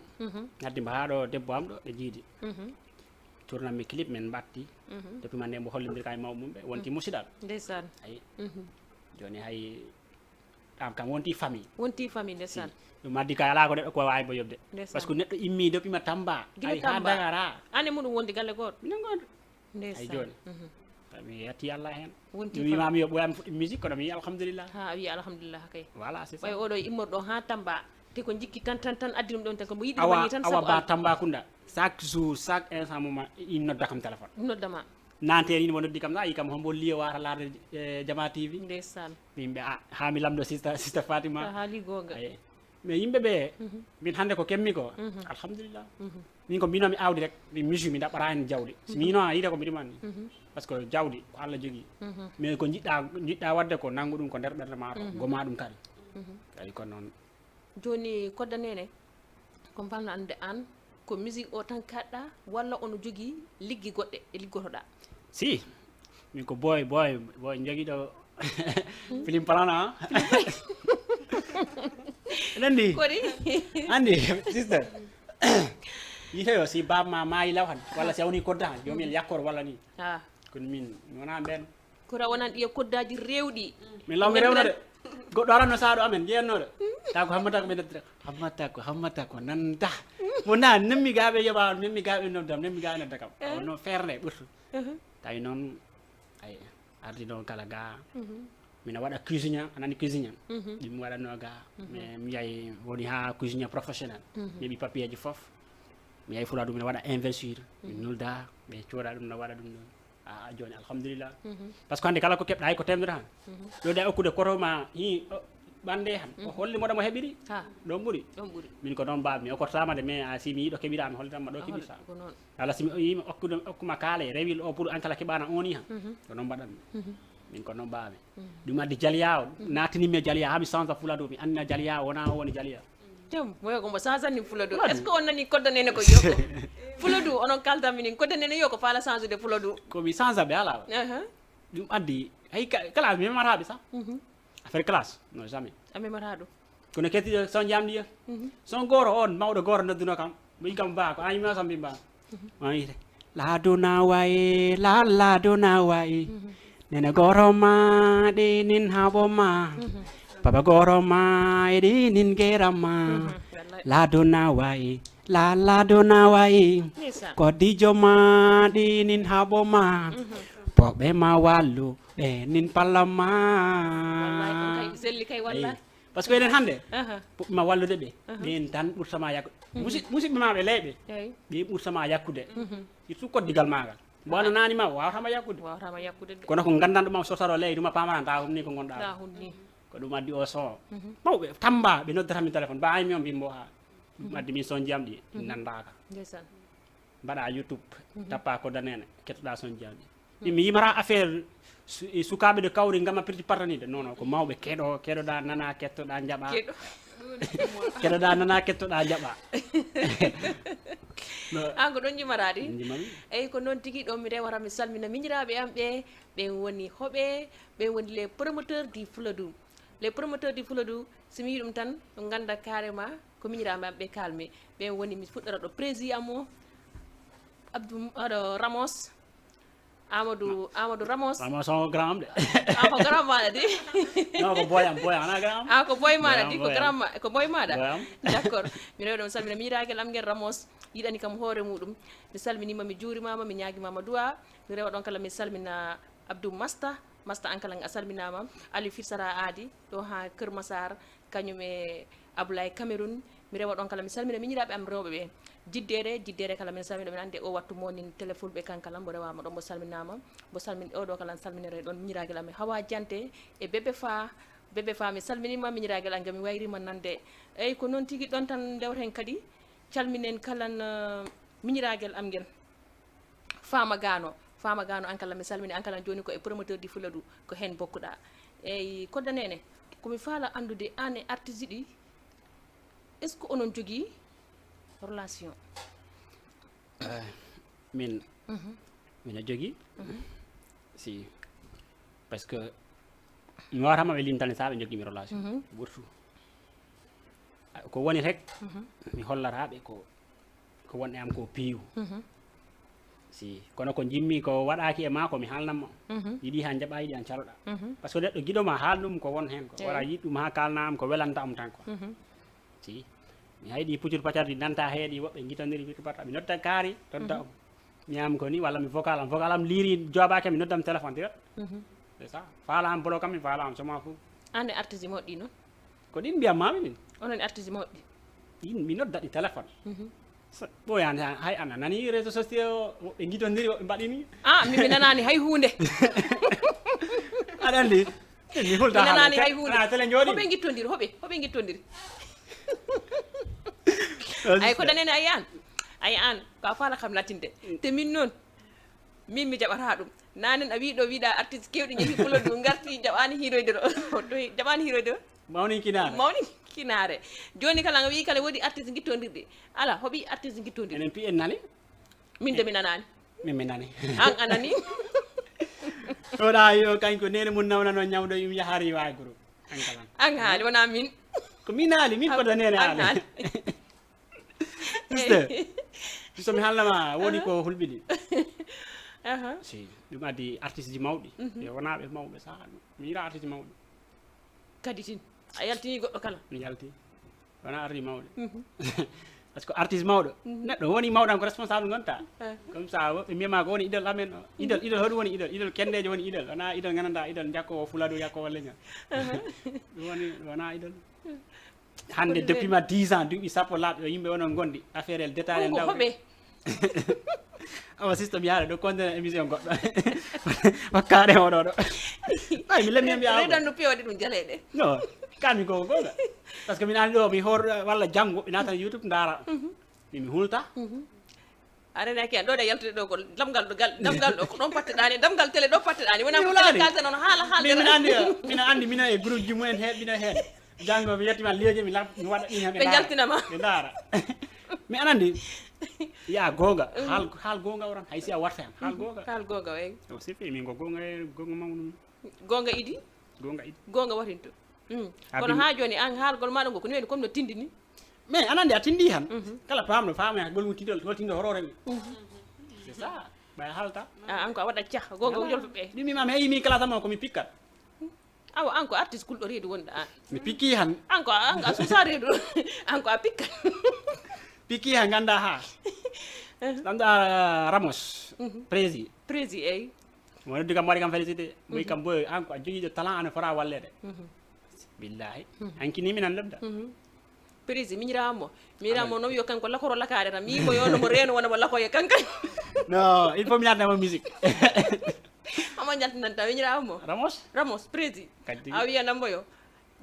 gaddi mbo ha ɗo debbo am ɗo ɓe jiidi tournami clip men mbatti depuis mande mbo hollidir ka e mawɓe ɓe wonti musidal ndeysaan ayi joni hay ɗam kam wonti famille ndeysaan ɗum addi ka ala ko neɗɗo ko wawi bo yobde par ce que neɗɗo immi depuis ma Tamba ay ha Dakar ha ane muɗum wondi galle goto minen goto ndeysaan ay joni mi yetti Allah hen mi wimami yo ɓoyami fuɗɗi musique kono mi wi alhamdulillah a wi alhamdulillah kay voilà c'est ça ɓay oɗo immorɗo ha Tamba te ko jikki tan addi ɗum ɗon tan komo yiɗi wañi tan awa ba Tambacounda chaque jour chaque instant moment in nodda kam téléphone noddama nantere ni mo noddi kam sa yi kam hombo liyo wata laade Jama TV ndeysaan yimɓe ha mi lamɗo sista Fatima haali gonga mais yimɓe ɓe min hande ko kemmi ko alhamdulillah min ko mbinomi awdi rek mi musique mi ɗaɓɓata hen jawdi so mino a yiide ko mbiɗumani par ce que jawdi ko Allah jogui mais ko jiɗɗa wadde ko nanggu ɗum ko nder ɓerde ma to goma ɗum kadi kadi ko noon joni koddanene ko mbalno ande an ko musique o tan kaɗɗa walla ono jogui liggi goɗɗe ɗe liggotoɗa si min ko boy joguiɗo film plana andi kodi andi sister yiteyo si bamma maayi law han walla si awni kodda han jomum yakkor walla ni kono min wona ɓen kora wonan ɗiya koddaji rewɗi min lawmi rewnode goɗɗo aranno saaɗo amen jeeyannode ta ko hammata ko ɓe noddira hammata ko nanta mo na nemmi gaɓe yoɓa nemmi gaɓe noddam nemmi gaɓe nodda kam no ferde ɓurtu tawi noon ay ardi noon kala ga mina waɗa cuisine anani cuisine ɗum mi waɗanno ga mais mi yahi woni ha cuisine professionnel mi heeɓi papier ji foof mi yahi fula ɗum mina waɗa investir mi nulda ɓe cooda ɗum no waɗa ɗum ɗon joni alhamdulillah par ce que hande kala ko keɓɗa hay ko temdere han ɗo da okkude kotoma hi ɓande han o holli moɗa mo heɓiri ɗon ɓuuri min ko noon mbami mi okkotama de mais si mi yiiɗo keɓirami hollitanma ɗo keɓirta walla si mi yima okkuma kaale rewil o pour an kala keɓana on han ko noon mbaɗanmi min ko noon mbami ɗum addi jaliya o natinimi e jaliya ha mi change fulado mi andina jaliya wona o woni jaliya jam moyo ko mo sasanni fuladu est ce que on nani koddanene ko yoko fuladu onon kaltaminin koddanene yo ko faala change de fuladu komi change ɓe ala ɗum addi hay classe mi memataɓe sa affaire classe non jamais a memata ɗum kono kettiɗo son jamdi son goro on mawɗo goro nodduno kam ɓi kam ba ko anima sam mbimba on yite laaduna wayi laaduna wayi nene goro ma ɗi nin haɓo ma baba goro ma eɗi nin geram ma laaduna wayi laaduna wayi koddijo ma ɗi nin haɓo ma boɓe ma wallu ɓe nin palla ma par ce que enen hande puɓɓema wallude ɓe ɓen tan ɓurtama yakkude musidɓe ma ɓe leyɓe ɓe ɓurtama yakkude surtout koddigal magal bono nani ma wawatama yakkude kono ko gandanɗoma sotaro leydi ɗuma pamatan ta humni ko gonɗa ko ɗum addi o son mawɓe Tamba ɓe noddata téléphone ba aymi on mbimbo ha ɗum addi min son jiyam ɗi nandaka mbaɗa YouTube tappa koddanene kettoɗa son jiyam ɗi mi yimata affaire sukaɓe de kawri gama pirti partanide non ko mawɓe keɗoɗa nana kettoɗa jaɓa keɗoɗa nana kettoɗa jaɓa an ko ɗon jimaraɗi eyyi ko noon tigui ɗo mi rewata mi salmina miñiraɓe am ɓe ɓen woni hoɓe ɓen woni les promoteurs du Fuladu les promoteurs du Fuladu si mi dum tan nganda carrément ko miñiraɓe ɓe kalme ɓe woni mi fuɗɗata ɗo président mo Abdou Ramos Amadou Ramos son grand am de ko grand maɗa de non ko boyam ana grand ko boy maɗa di ko grand ko boy maɗa Boyam. d'accord mi rewi ɗon salmina miñiraguel am guel Ramos yiɗani kam hoore muɗum mi salminima mi juurimama mi ñaguimama duwa mi rewa ɗon kala mi salmina Abdou Masta an kala a salminama Aliou Fitsara Adi ɗo ha Keur Massar kañum e Aboulaye Cameroun mi rewa ɗon kala mi salmina miñiraɓe am rewɓe ɓe jiddere kala min salmina min ande o wattu monin téléphone ɓe kankalam mbo rewama ɗon mbo salminama mbo salmin oɗo kala salminere ɗon miñiraguel amen Hawa Diante e bébé fa mi salminima miñiraguel am mi wayrima nande eyyi ko noon tigui ɗon tan dewten kadi calminen kalan miñiraguel am guel Fama Gano an kala mi salmini an kala joni ko e promoteur di Fuladu ko hen bokkuɗa eyyi Kodda Nene komi faala andude an e artiste ɗi est ce que onon jogui relation min mina jogui si parce que mi wawatama ɓe limtane sa ɓe joguimi relation ɓurtu ko woni rek mi hollataɓe ko wonɗe am ko piiw si kono ko jimmi ko waɗaki e ma ko mi haalnanmo yiɗi ha jaɓa yiɗi han caloɗa par ce que neɗɗo guiɗoma haalɗum ko won hen ko wara yiɗɗum ha kalna am ko welanta am tan quoi si mi hayɗi puccir paccardi nanta heeɗi woɓɓe guitodiri wiki parta mi nodda kaari nodda miyam ko ni walla mi vocal am liiri joɓake mi noddam téléphone direct c'est ça faala am bolo kam mi faala am soma fou an e artiste moɗɗi noon ko ɗin mbiyatmami min onon e artiste moɗɗi ɗin mi nodda ɗi téléphone ɓoyani hay an a nani réseau sociaux woɓɓe guitodiri woɓɓe mbaɗini mi nanani hay hunde aɗa andi mi hulta mi nanani hay hunde télé jooɗi hoɓe guittodiri ay Kodda Nene ay an ko a faala kam latinde te min noon min mi jaɓata ɗum nanen a wiɗo wiɗa artiste kewɗi jeehi Fuladu garti jaɓani hiroyde ɗo mawni kinare joni kala nga wi kala woodi artiste guittodirɗi ala hoɓi artiste guittodirɗi enen pi en nani min de mi nanani min mi nani an anani oɗa yo kañko nene mum nawnano ñawɗo yum yahari wawi groupe an kalan an haali wona min ko min haali min Kodda Nene haali juste somi haalnama woodi ko hulɓiɗi si ɗum addi artiste ji mawɗi e wonaɓe mawɓe sa mi yira artiste mawɗo kadi tin a yaltini goɗɗo kala mi yalti wona artiste mawɗo par ce que artiste mawɗo neɗɗo woni mawɗam ko responsable gonta comme ça woɓɓe mbiyama ko woni idole amen o idole hoɗum woni idole kendeje woni idole wona idole gandanɗa idole jakkowo Fuladu yakkowo leñol ɗum woni wona idole hande depuis ma 10 ans duuɓi sappo laaɓe o yimɓe onon gondi affaire el détail en daw hoɓe awa systéme yaade ɗo continue émission goɗɗo wakkare oɗo ɗo ay mi lemmi mbiya redanno pewde ɗum jaleɗe non kalmi koko gonga par ce que min andi ɗo mi hor walla janggo ɓe natan YouTube ndara mi hulta arenaki an ɗo ɗe yaltude ɗo ko damgal ɗo ko ɗon patteɗani damgal télé ɗo patteɗani wona ko kalta noon haala min andi mina e groupe ji mumen heɓɓina hen janggo mi yettima lieje mi waɗa ɗin hen ɓe jaltinama ɓe daara mi anandi ya gonga haal gonga oran haysi a warta hen haal gonga way o sifi min ko gonga mawɗum gonga idi gonga watinto kono ha joni an haalgol maɗa ngo ko neni comme no tindini mais anandi a tindi han kala pamɗo faama golmum tidol tindo hororemi c'est ça ɓay haalta an ko a waɗa cah gonga jolfo ɓe ɗum mimami heeyi min kala tama komi pikkat awa an ko artiste kulɗo reedu wonɗa an mi pikki han an ko a susa reedu an ko a pikkat pikki han ganda ha ɗamɗa Ramos prési eyyi mo noddi kam waɗi kam félicité ɓoyi kam boy an ko a joguiɗo talent an fota wallede billahi hankini minan lebda prési miñirammo noon wiyo kanko lakoro lakade tan mi yimo yono mo reeno wona mo lakoye kankan non il faut mi natnamo musique omo jaltinanta miñirammo Ramos prési a wiyanam mboyo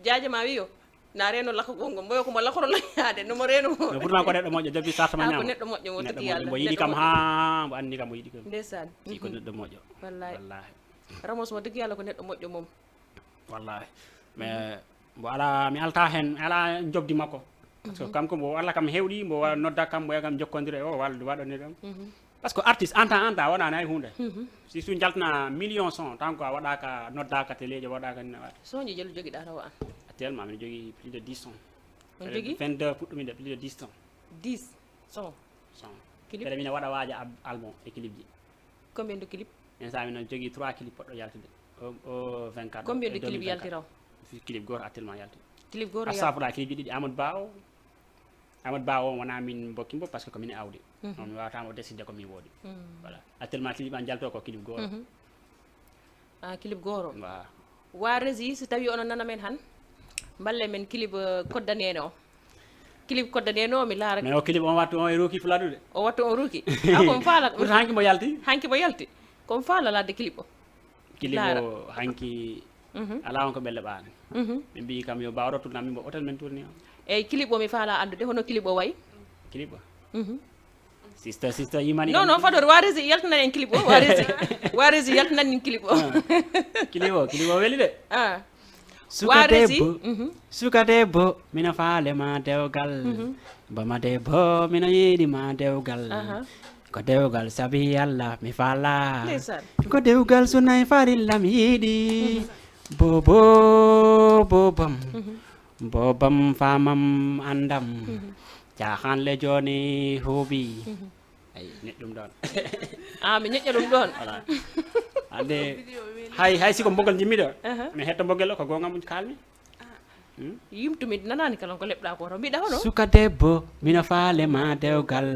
jaaje ma wiyo na reeno lako gongo mboyo komo lakoro lakade nomo reeno mo pourtant ko neɗɗo moƴƴo depuis sartama ñama ko neɗɗo moƴƴo mo tigi yalla mo yiɗi kam ha mo andi kam mo yiɗi kam ndeysaan si ko neɗɗo moƴƴo wallahi Ramos mo tigi yalla ko neɗɗo moƴƴo mom wallahi mais mbo ala mi alta hen ala jobdi makko parce que kam ko mbo walla kam hewɗi mbo nodda kam mbo kam jokkodire o walde waɗani ɗam parce que artiste anta waɗani hay hunde si su jaltana million son tant que a waɗaka noddaka téléje waɗaka soñi jelu joguiɗa taw an actuellement miɗa jogui plus de 10 sons on jogui 22 puɗɗumide plus de 10 sons 10 son clip kede mina waɗa waaja album e clip ji combien de clip en sa mino jogui 3 clip poɗɗo yaltude o 24 combien de clip yaltiraw clip goto actuellement yalti clip goto astafurlah clip ji ɗiɗi amadou ba o wona min bokkimbo par ce que komin e awdi on mi wawatamo décide ko min woodi voilà actuellement clip an jalto ko clip goto clip goro voilà wa rési so tawi onon nana men han balle men clip koddanene o clip koddanene o mi laara mais o clip on wattu on e roki fuladude o wattu on roki ko faala pour hanki mo yalti ko faala ladde clip o clip o hanki ala on ko belle baane ɓe mbi kam yo bawɗo tourna min mbo hôtel men tourni o eyyi clip o mi faala andude hono clip o way clip o sister yimani non fador warisi yaltanan en clip o warisi yaltanan en clip o clip o weli de warisi suka debbo mina faalema dewgal bama debbo mina yiɗima dewgal ko dewgal sabi Allah mi faala ko dewgal so nayi farilla mi yiɗi bobam famam andam jahan le joni huubi ay neɗɗum ɗon mi ñeƴƴa ɗum ɗon voilà ande hay siko mbogol jimmiɗo mi hetto mbogel o ko gonga mum kalmi yimtumi nanani kala ko leɓɗa ko to mbiɗa hono suka debbo mino faalema dewgal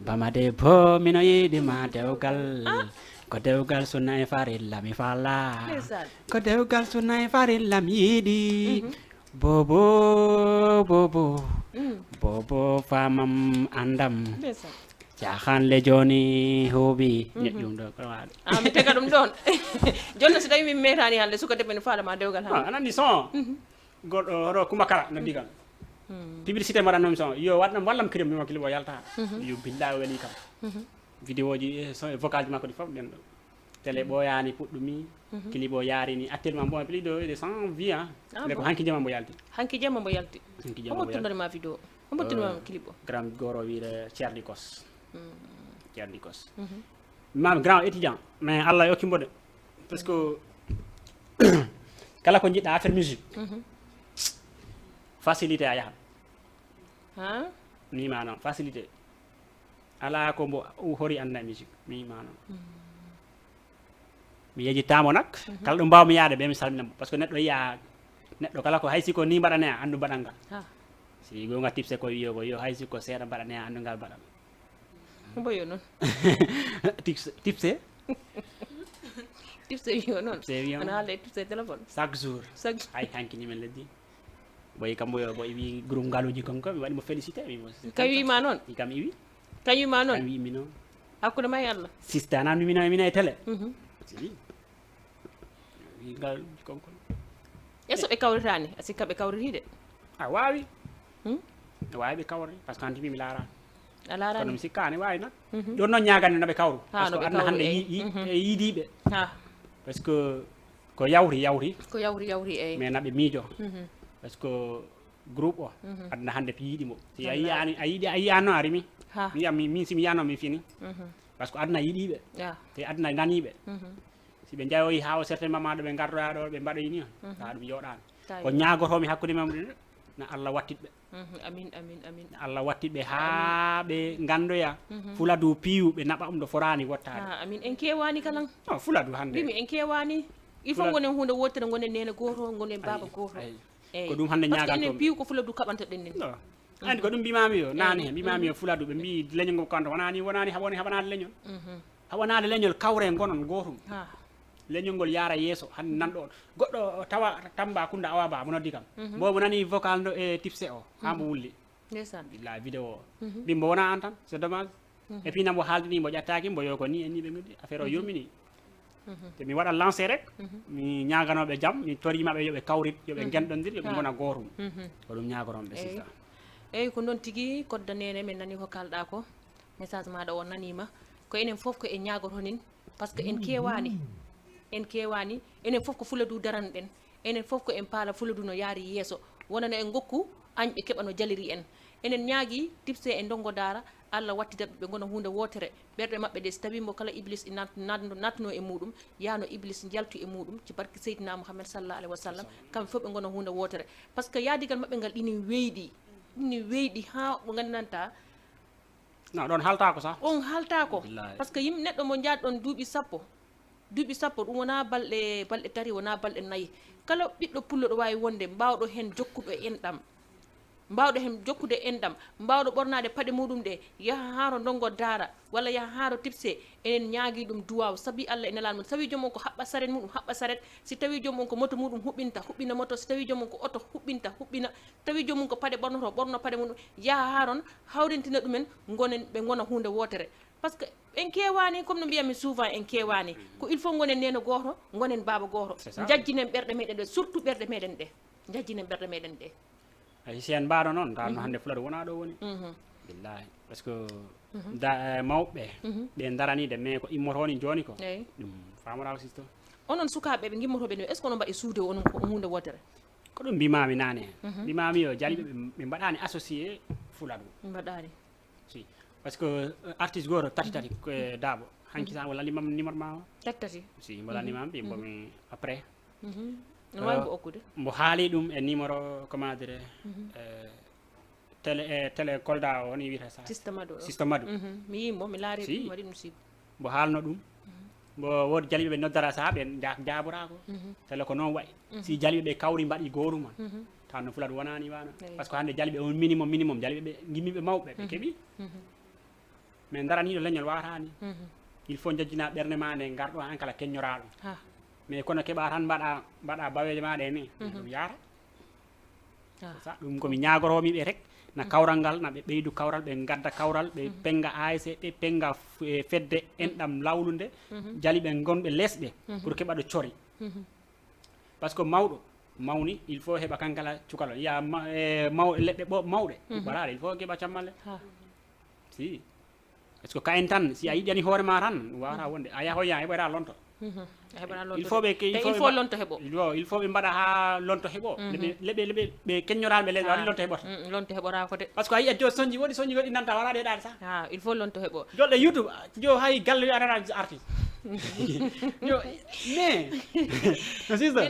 bama debbo mino yiɗima dewgal ko dewgal so nayi farilla mi faala ko dewgal so nayi farilla mi yiɗi bobo famam andam jahan le joni huubi neɗɗum ɗo ko waɗa mi tega ɗum ɗon joni so tawi min metani hande suka debbo no faalama dewgal han an andi son goɗɗo hoɗo kumakara noddi kam publicité mbaɗannomi son yo waɗnam wallam kirim mimo clip o yalta yo billahi o weli kam vidéo ji vocal ji makko ɗi fof ɗen ɗo télé ɓoyani puɗɗumi clip o yaarini actuellement bon plus de 100 vues nde ko hanki jema mbo yalti omo tundonima vidéo omo tundonima clip o grand goro wiide ceerdikos mami grand étudiant mais Allah yokkimbo de parce que kala ko jiɗɗa affaire musique facilité a yahat mima noon facilité ala ko mbo hori anda musique mima noon mi yejitamo nak kala ɗo mbawmi yaade ɓe mi salminamo par ce que neɗɗo yiya neɗɗo kala ko hay siko ni mbaɗane a andu mbaɗal ngal si gonga tipse ko wiyo ko yo hay siko seeɗa mbaɗane a andu ngal mbaɗal mboyo noon tipse wiyo noon ana haalde tipse téléphone chaque jour hay hankini men leddi boyi kam boyo bo wi groupe ngaluji konko mi waɗi mo félicité kañ wima noon kam iwi kañ wima noon wimi noon hakkude ma e Allah siste anan mina e télé si wi ngal konko eso ɓe kawritani a sikka ɓe kawriti de a wawi ɓe kawri par ce que hanti mi laarani a laarani kono mi sikkani wawi nak ɗon noon ñagande noɓe kawru par ce que adna hande yiidiɓe par ce que ko yawri eyyi mais naɓe miijo par ce que groupe o adna hande to yiiɗimo si a yiyano a rimi min simi yiyano mi fini par ce que adna yiiɗiɓe te adna naniɓe si ɓe jayoyi ha o certain moment ɗo ɓe gardoya ɗo ɓe mbaɗoyini on ta ɗum yoɗani ko ñagotomi hakkude mem ɗe na Allah wattitɓe amin Allah wattitɓe ha ɓe gandoya fuladu piiw ɓe naɓa ɗo forani wottade amin en kewani kalan fuladu hande bimi en kewani il faut gonen hunde wotere gonen nene goto gonen baba goto ko ɗum hande ñagantomi piiw ko fuladu kaɓanta ɗen nen andi ko ɗum mbimami yo nani hen mbimami yo fuladu ɓe mbi leñol ngo kanta wonani haɓanade leñol haɓanade leñol kawre gonon gotum leñol ngol yaara yeeso hande nanɗo goɗɗo tawa Tamba Kunda Awa Ba mo noddi kam mbo mo nani vocal ɗo e tipse o ha mbo wulli la vidéo o mbi mbo wona an tan c'est dommage et puis nambo haaldini mbo ƴettaki mbo yo ko ni en ni ɓe goddi affaire o yummini te mi waɗa lancé rek mi ñaganoɓe jaam mi torimaɓe yoɓe kawrit yoɓe genɗondir yoɓe gona gotum ko ɗum ñagoronɓe sista eyyi ko noon tigui kodda nene min nani ko kalɗa ko message maɗa o nanima ko enen foof ko en ñagotonin par ce que en kewani enen foof ko fuladu daranɗen enen foof ko en paala fuladu no yaari yeeso wonano en gokku añɓe keeɓa no jaliri en enen ñaagui tipse e ndongo daara Allah wattida ɓe gona hunde wotere ɓerɗe maɓɓe ɗe so tawi mo kala iblis natno e muɗum yano iblis jaltu e muɗum ci barke seydina mouhammad sallallahu alaihi wasallam kamɓe fof ɓe gona hunde wotere par ce que yaadigal maɓɓe ngal ɗini weyɗi ha ɓe gandanta non ɗon haltako sa on haltako par ce que yimɓe neɗɗo mo jaaɗɗon duuɓi sappo ɗum wona balɗe tati wona balɗe nayyi kala ɓiɗɗo pullo ɗo wawi wonde mbawɗo hen jokkuɗo enɗam mbawɗo hen jokkude enɗam mbawɗo ɓornade paɗe muɗum ɗe yaha haaro ndongo daara walla yaha haaro tipse enen ñaagui ɗum duwaw saabi Allah e nelal mum so tawi joomum ko haɓɓa saret muɗum haɓɓa saret si tawi joomum ko moto muɗum huɓɓina moto so tawi joomum ko oto huɓɓina tawi joomum ko paɗe ɓornoto ɓorno paɗe muɗum yaha haaron hawrentina ɗumen gonen ɓe gona hunde wotere par ce que en kewani comme no mbiyami souvent en kewani ko il faut gonen neno goto gonen baba goto jajjinen ɓerɗe meɗen ɗe surtout ɓerɗe meɗen ɗe jajjinen ɓerɗe meɗen ɗe ay si en mbaɗo noon tawno hande Fuladu wona ɗo woni billahi par ce que mawɓe ɓe daranide mais ko immotoni joni ko ɗum famora aussi to onon sukaɓe ɓe gimmotoɓe ni est ce que onon mbaɗi suude onon ko hunde wotere ko ɗum mbimami nane mbimami yo jaliɓe ɓe mbaɗani associé Fuladu mbaɗani si par ce que artiste goto tati ko Dabo hanki sa walla limam numéro ma o tati si mbaɗa nimam ɓe mbomi après no wawi ko okkude mbo haali ɗum e numéro comment dire télé Kolda o woni wiyata sa système Madou mi yimbo mi laari ɗum waɗi ɗum sibo mbo haalno ɗum mbo woodi jaliɓe ɓe noddara saha ɓe jaborako télé ko noon wayi si jaliɓe ɓe kawri mbaɗi gooru man taw no Fuladu wonani wana par ce que hande jaliɓe on minimum jaliɓe ɓe gimmiɓe mawɓe ɓe keeɓi mais daraniɗo leñol watani il faut jajjina ɓerde ma nde garɗo han kala keññoraɗo mais kono keɓa tan mbaɗa baweje maɗa e ni ɗum yaara ça ɗum komi ñagoromiɓe rek na kawral ngal naɓe ɓeydu kawral ɓe gadda kawral ɓe penga ASC ɓe penga fedde enɗam lawlude jaliɓe gonɓe lesɓe pour keɓa ɗo cori par ce que mawɗo mawni il faut heɓa kankala cukalo ya leɗɗe mawɗe waɗaɗe il faut keɓa cammalle si est ce que ka en tan si a yiƴƴani hoore ma tan wawata wonde a yahoya heɓoyta lonto il faut lonto heɓo il faut ɓe mbaɗa ha lonto heɓo ɓe keññoraɓe leɗɗe waɗi lonto heɓota lonto heɓora ko de par ce que a yiƴat jo soñji woɗi nanta waraɗe ɗaɗe sa il faut lonto heɓo jolɗe YouTube jo hay galle yo arana artiste yo mais no sister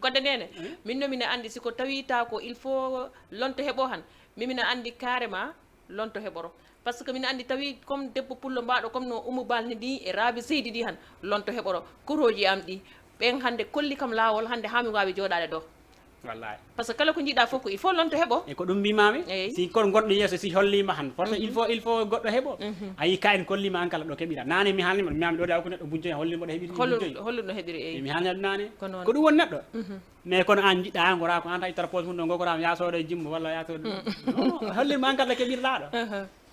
kodde nene min nomine andi siko tawita ko il faut lonto heɓo han mimina andi carrément lonto heɓoro par ce que min andi tawi comme debbo pullo mbaɗo comme no Oumou Balni ɗi e Rabi Seydi ɗi han lonto heɓoro koroji am ɗi ɓen hande kolli kam lawol hande ha mi wawi joɗade ɗo wallahi par ce que kala ko jiiɗa fof ko il faut lonto heɓo e ko ɗum mbimami si kon goɗɗo yeeso si hollima han force il faut goɗɗo heɓo ayi ka en kollima an kala ɗo keɓiɗa nane mi haalnima miyami ɗo ɗa ko neɗɗo bujjoy hollimo ɗo heɓiri holluno heɓiri mi haalnima ɗum nane ko ɗum woni neɗɗo mais kono an jiɗɗa an gora ko an tawi tara poche mum ɗo gokorama yasoɗo e jimbo walla yasoɗo hollima an kala keɓirɗa ɗo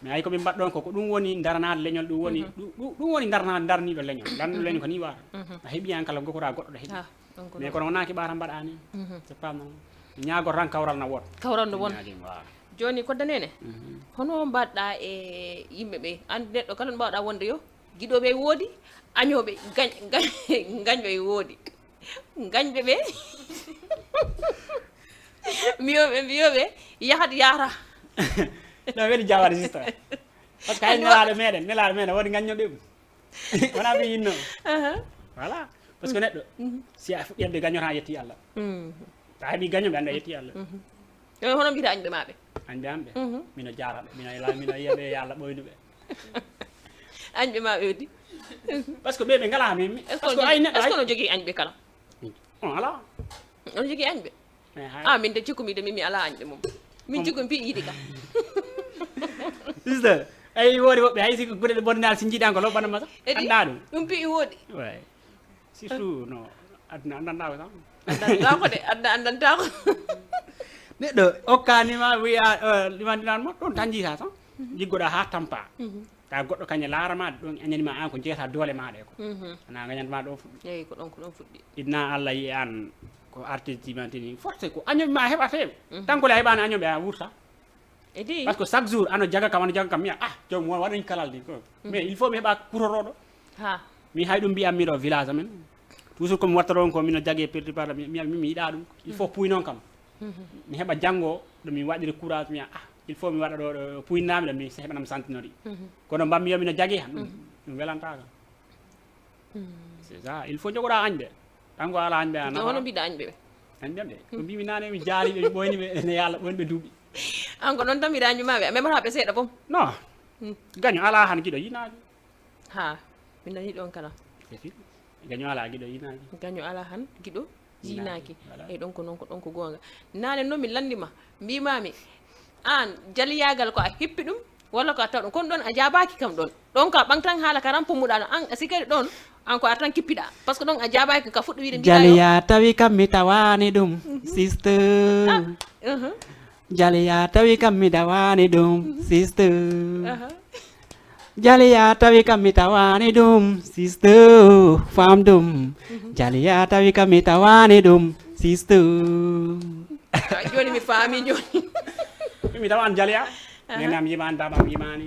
mais ay koɓe mbaɗɗon ko ɗum woni daranade leñol ɗum woni darniɗo leñol darniɗo leñol ko ni wata a heeɓi an kala gokora goɗɗo ɗo heeɓi mais kono wona keɓa tan mbaɗa ni c'est pas non ñagoto tan kawral na won kawral no won joni kodda nene hono mbaɗɗa e yimɓeɓe andi neɗɗo kala no mbawɗa wonde yo guiɗoɓe woodi añoɓe gañɓe woodi gañɓe ɓe mbiyoɓe yahat yara no weɗi jawade sista par ce que hay nelaɗo meɗen woodi gaññoɓe ɗum wona ɓe yinno voilà par ce que neɗɗo si a fuɗɗi gañota a yetti Allah sa heeɓi gañoɓe anda a yetti Allah hono mbiyata añɓe maɓe añɓe amɓe mino jaraɓe mino yiyaɓe yo Allah ɓoynuɓe añɓe maɓe wedi par ce que ɓe ngala mimi est ce que no jogui añɓe kala ala ono jogui añɓe min de cikkumi de mimi ala añɓe mum min cikkumi mbi yiiɗi kam sister ay woodi woɓɓe hay siko gueɗe bonnal si jiiɗan ko loɓɓanama sax anda ɗum pi woodi way surtout no aduna andanda ko sax andanta ko de andanta ko neɗɗo hokkanima wiya limandinan ma ɗon tan jiita tan jiggoɗa ha tampa ta goɗɗo kañe laaramade ɗon añanima an ko jeeyata doole maɗa ko ana gañantma ɗo fuɗɗi eyyi ko ɗon fuɗɗi idna Allah yi an ko artiste dimantini forcé ko añoɓe ma heɓate tan kole a heɓani añoɓe a wurta edi par ce que chaque jour ano jaga kam miya jomum waɗañ kalalde ko mais il faut mi heɓa kuroroɗo mi hay ɗum mbiyam miɗo village amen toujours komi watta ɗon ko mino jagui perdi parla mi yiɗa ɗum il faut puy noon kam mi heɓa janggo ɗomi waɗiri courage miya il faut mi waɗa ɗo puynami ɗo mi heɓanam santinori kono mbammi yo mino jagui han ɗum welantaka c'est ça il faut jogoɗa añɓe tan ko ala añɓe a hono mbiɗa añɓe ɓe añɓe ɓe ko mbimi nane mi jaariɓe mi ɓoyniɓe ene yo Allah ɓoyniɓe duuɓi an ko noon tan mbiɗa añumaɓe a memataɓe seeɗa fof non gaño ala han guiɗo yinaji ha min nani ɗon kala gaño ala guiɗo yinaji gaño ala han guiɗo jinaki voilà. eyyi ɗon ko noon ko ɗon ko gonga nane noon mi landima mbimami an jaliyagal ko a heppi ɗum walla ko a taw ɗum kono ɗon a jabaki kam ɗon ka ɓang tan haala ka rampumuɗa ɗo an a sikari ɗon an ko a tan kippiɗa par ce que ɗon a jabaki ka fuɗɗo wiide jaliya tawi kam mi tawani ɗum sister jaliya tawi kam mi tawani ɗum sister jaliya tawi kam mi tawani ɗum sister fam ɗum jaliya tawi kam mi tawani ɗum sister joni mi faami joni mi tawani jaliya nenam yimani babam yimani